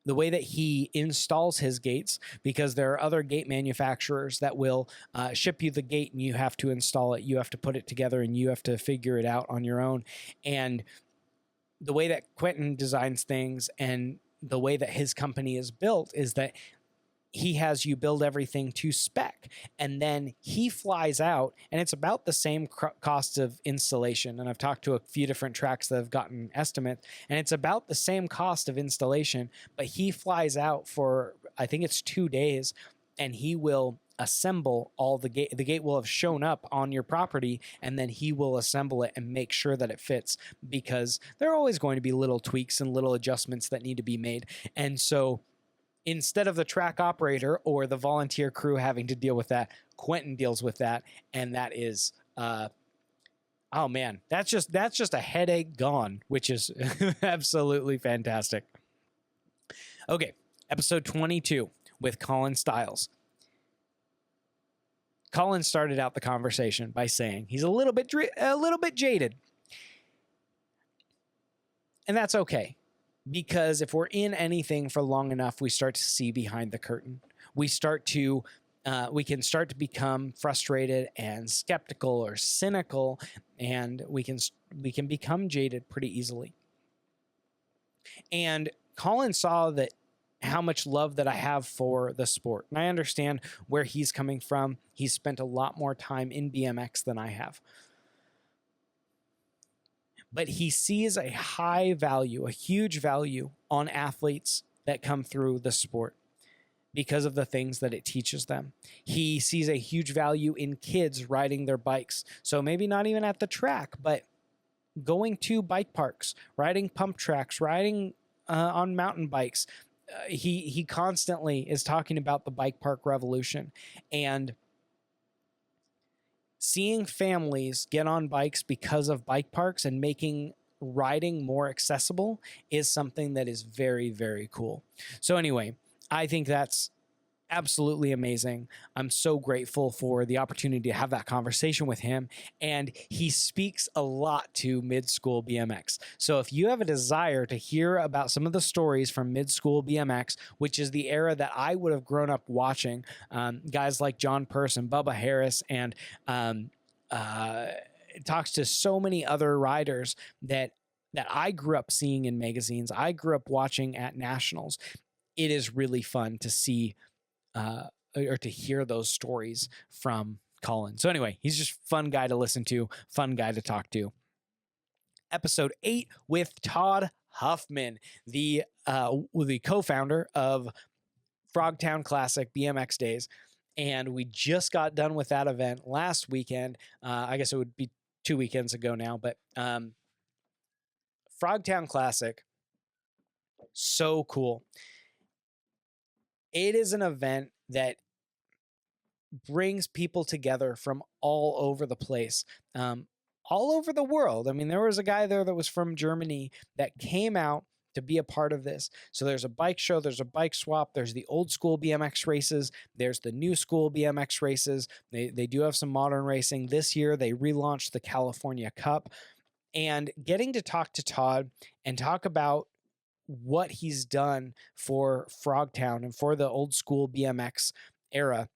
the way that he installs his gates, because there are other gate manufacturers that will ship you the gate and you have to install it, you have to put it together, and you have to figure it out on your own. And the way that Quentin designs things and the way that his company is built is that he has you build everything to spec, and then he flies out, and it's about the same cost of installation. And I've talked to a few different tracks that have gotten estimates, and it's about the same cost of installation, but he flies out for, I think it's 2 days, and he will assemble all the gate. The gate will have shown up on your property, and then he will assemble it and make sure that it fits, because there are always going to be little tweaks and little adjustments that need to be made. And so instead of the track operator or the volunteer crew having to deal with that, Quentin deals with that. And that is, oh man, that's just a headache gone, which is absolutely fantastic. Okay, episode 22 with Colin Stiles. Colin started out the conversation by saying he's a little bit jaded. And that's okay. Because if we're in anything for long enough, we start to see behind the curtain. We start to we can start to become frustrated and skeptical or cynical, and we can become jaded pretty easily. And Colin saw that how much love that I have for the sport. And I understand where he's coming from. He's spent a lot more time in BMX than I have. But he sees a high value, a huge value on athletes that come through the sport because of the things that it teaches them. He sees a huge value in kids riding their bikes. So maybe not even at the track, but going to bike parks, riding pump tracks, riding on mountain bikes. He constantly is talking about the bike park revolution, and seeing families get on bikes because of bike parks and making riding more accessible is something that is very, very cool. So anyway, I think that's absolutely amazing. I'm so grateful for the opportunity to have that conversation with him. And he speaks a lot to mid-school BMX. So if you have a desire to hear about some of the stories from mid-school BMX, which is the era that I would have grown up watching, guys like John Pearce and Bubba Harris, and talks to so many other riders that I grew up seeing in magazines, I grew up watching at nationals. It is really fun to see or to hear those stories from Colin. So anyway, he's just a fun guy to listen to, fun guy to talk to. Episode 8 with Todd Huffman, the co-founder of Frogtown Classic BMX Days. And we just got done with that event last weekend. I guess it would be 2 weekends ago now, but Frogtown Classic, so cool. It is an event that brings people together from all over the place, all over the world. I mean, there was a guy there that was from Germany that came out to be a part of this. So there's a bike show, there's a bike swap, there's the old school BMX races, there's the new school BMX races. They do have some modern racing. This year, they relaunched the California Cup. And getting to talk to Todd and talk about what he's done for Frogtown and for the old school BMX era,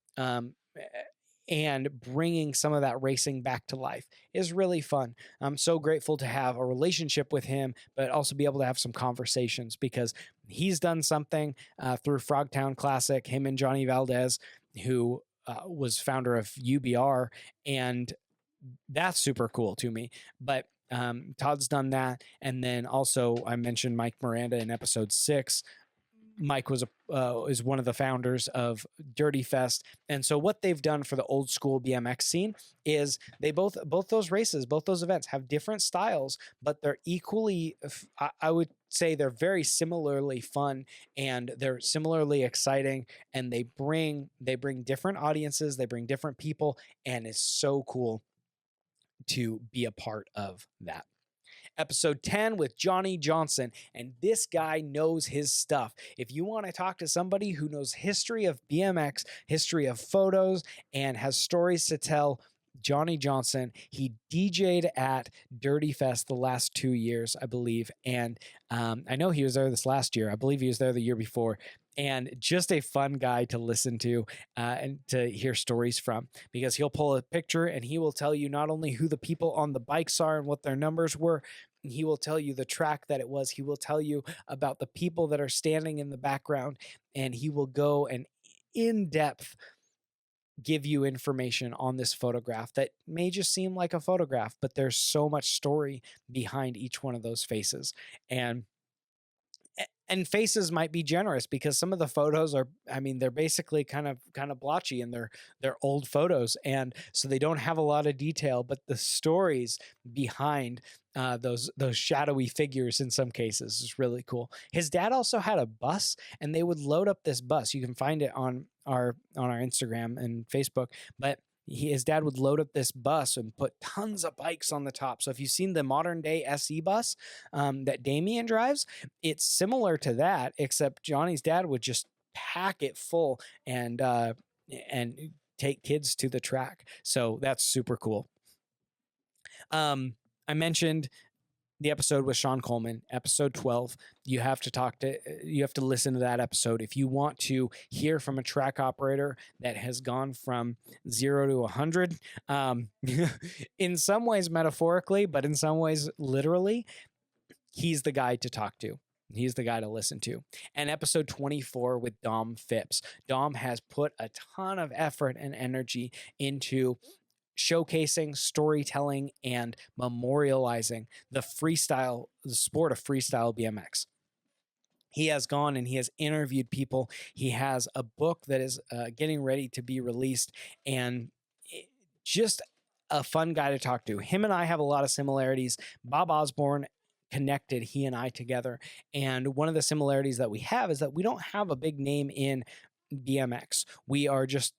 and bringing some of that racing back to life is really fun. I'm so grateful to have a relationship with him, but also be able to have some conversations, because he's done something through Frogtown Classic, him and Johnny Valdez, who was founder of UBR, and that's super cool to me. But Todd's done that. And then also I mentioned Mike Miranda in episode 6. Mike was is one of the founders of Dirty Fest. And so what they've done for the old school BMX scene is they both those races, both those events have different styles, but they're equally, I would say they're very similarly fun, and they're similarly exciting, and they bring different audiences, they bring different people, and it's so cool to be a part of that. Episode 10 with Johnny Johnson, and this guy knows his stuff. If you want to talk to somebody who knows history of BMX, history of photos, and has stories to tell, Johnny Johnson. He DJ'd at Dirty Fest the last 2 years, I believe, and I know he was there this last year. I believe he was there the year before. And just a fun guy to listen to and to hear stories from, because he'll pull a picture and he will tell you not only who the people on the bikes are and what their numbers were, he will tell you the track that it was. He will tell you about the people that are standing in the background, and he will go and in depth give you information on this photograph that may just seem like a photograph, but there's so much story behind each one of those faces. And faces might be generous, because some of the photos are, I mean, they're basically kind of blotchy, and they're old photos. And so they don't have a lot of detail, but the stories behind those shadowy figures in some cases is really cool. His dad also had a bus, and they would load up this bus. You can find it on our Instagram and Facebook, but his dad would load up this bus and put tons of bikes on the top. So if you've seen the modern day SE bus that Damien drives, it's similar to that, except Johnny's dad would just pack it full and take kids to the track. So that's super cool. I mentioned the episode with Sean Coleman, episode 12. You have to listen to that episode if you want to hear from a track operator that has gone from 0 to 100, in some ways metaphorically, but in some ways literally. He's the guy to talk to. He's the guy to listen to. And episode 24 with Dom Phipps. Dom has put a ton of effort and energy into showcasing, storytelling, and memorializing the sport of freestyle BMX. He has gone and he has interviewed people. He has a book that is getting ready to be released, and just a fun guy to talk to. Him and I have a lot of similarities. Bob Osborne connected he and I together. And one of the similarities that we have is that we don't have a big name in BMX. We are just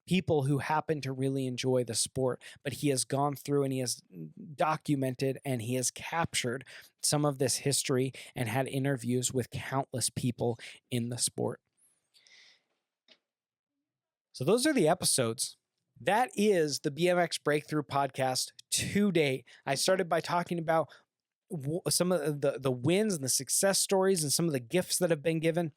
people who happen to really enjoy the sport, but he has gone through and he has documented and he has captured some of this history and had interviews with countless people in the sport. So those are the episodes. That is the BMX Breakthrough podcast to date. I started by talking about some of the wins and the success stories and some of the gifts that have been given.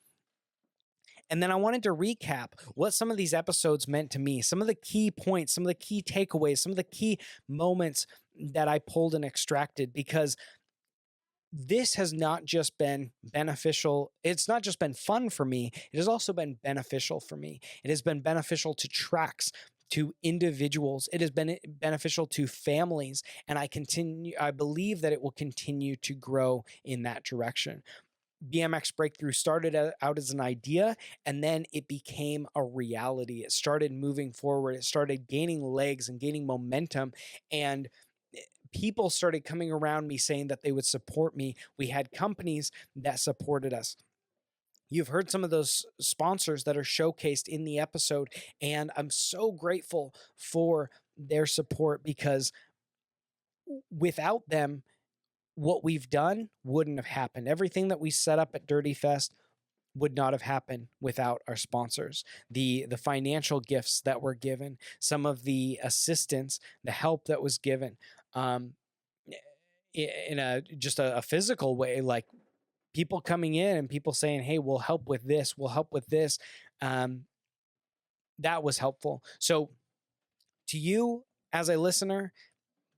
And then I wanted to recap what some of these episodes meant to me, some of the key points, some of the key takeaways, some of the key moments that I pulled and extracted, because this has not just been beneficial. It's not just been fun for me. It has also been beneficial for me. It has been beneficial to tracks, to individuals. It has been beneficial to families. And I believe that it will continue to grow in that direction. BMX Breakthrough started out as an idea, and then it became a reality. It started moving forward. It started gaining legs and gaining momentum, and people started coming around me saying that they would support me. We had companies that supported us. You've heard some of those sponsors that are showcased in the episode, and I'm so grateful for their support, because without them, what we've done wouldn't have happened. Everything that we set up at Dirty Fest would not have happened without our sponsors. The financial gifts that were given, some of the assistance, the help that was given, in a physical way, like people coming in and people saying, "Hey, we'll help with this. We'll help with this." That was helpful. So, to you as a listener,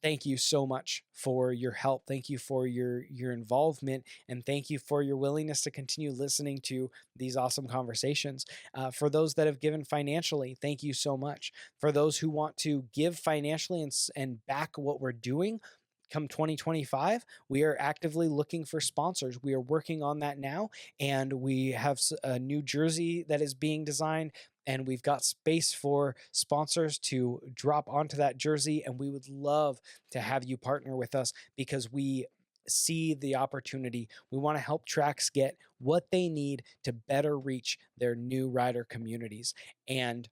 thank you so much for your help. Thank you for your involvement, and thank you for your willingness to continue listening to these awesome conversations. For those that have given financially, thank you so much. For those who want to give financially and back what we're doing, come 2025, we are actively looking for sponsors. We are working on that now, and we have a new jersey that is being designed, and we've got space for sponsors to drop onto that jersey, and we would love to have you partner with us, because we see the opportunity. We want to help tracks get what they need to better reach their new rider communities. And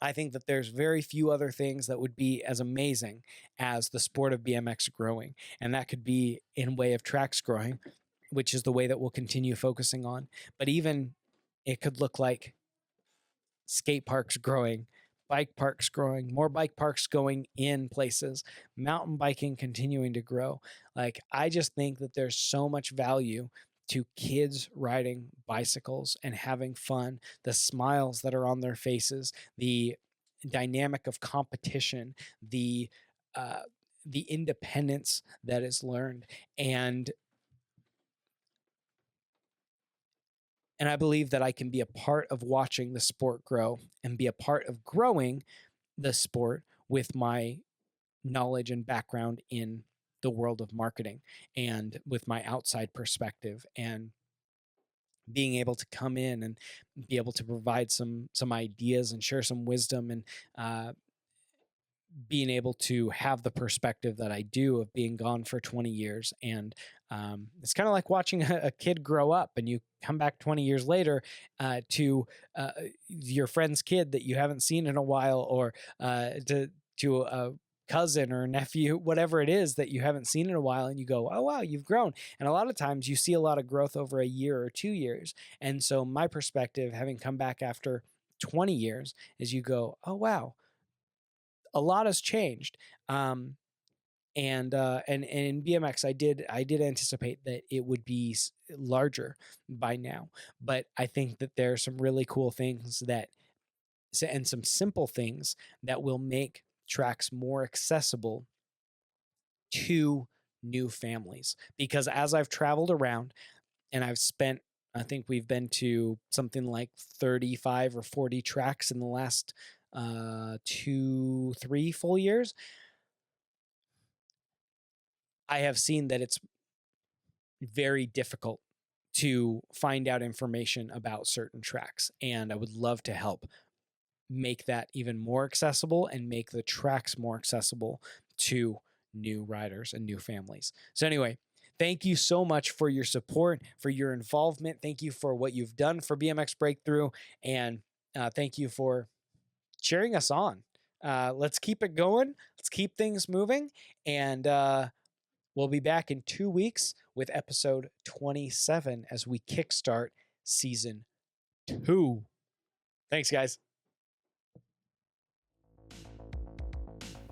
I think that there's very few other things that would be as amazing as the sport of BMX growing. And that could be in way of tracks growing, which is the way that we'll continue focusing on. But even it could look like skate parks growing, bike parks growing, more bike parks going in places, mountain biking continuing to grow. Like, I just think that there's so much value to kids riding bicycles and having fun, the smiles that are on their faces, the dynamic of competition, the independence that is learned. And I believe that I can be a part of watching the sport grow and be a part of growing the sport with my knowledge and background in the world of marketing, and with my outside perspective, and being able to come in and be able to provide some ideas and share some wisdom, and being able to have the perspective that I do of being gone for 20 years. And it's kind of like watching a kid grow up, and you come back 20 years later to your friend's kid that you haven't seen in a while, or to a cousin or nephew, whatever it is that you haven't seen in a while, and you go, "Oh, wow, you've grown." And a lot of times you see a lot of growth over a year or 2 years. And so my perspective, having come back after 20 years, is you go, "Oh, wow, a lot has changed." And in BMX, I did anticipate that it would be larger by now, but I think that there are some really cool things and some simple things that will make tracks more accessible to new families. Because as I've traveled around and I think we've been to something like 35 or 40 tracks in the last 2-3 full years. I have seen that it's very difficult to find out information about certain tracks, and I would love to help make that even more accessible and make the tracks more accessible to new riders and new families. So anyway, thank you so much for your support, for your involvement. Thank you for what you've done for BMX Breakthrough, and thank you for cheering us on. Let's keep it going. Let's keep things moving, and we'll be back in 2 weeks with episode 27 as we kickstart season 2. Thanks, guys.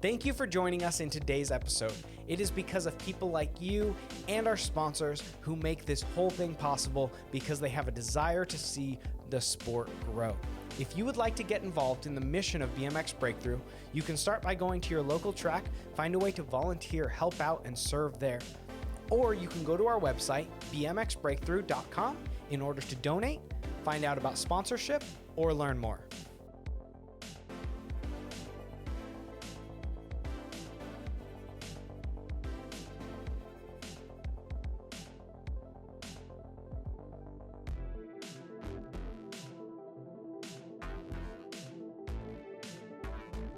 Thank you for joining us in today's episode. It is because of people like you and our sponsors who make this whole thing possible, because they have a desire to see the sport grow. If you would like to get involved in the mission of BMX Breakthrough, you can start by going to your local track, find a way to volunteer, help out, and serve there. Or you can go to our website, bmxbreakthrough.com, in order to donate, find out about sponsorship, or learn more.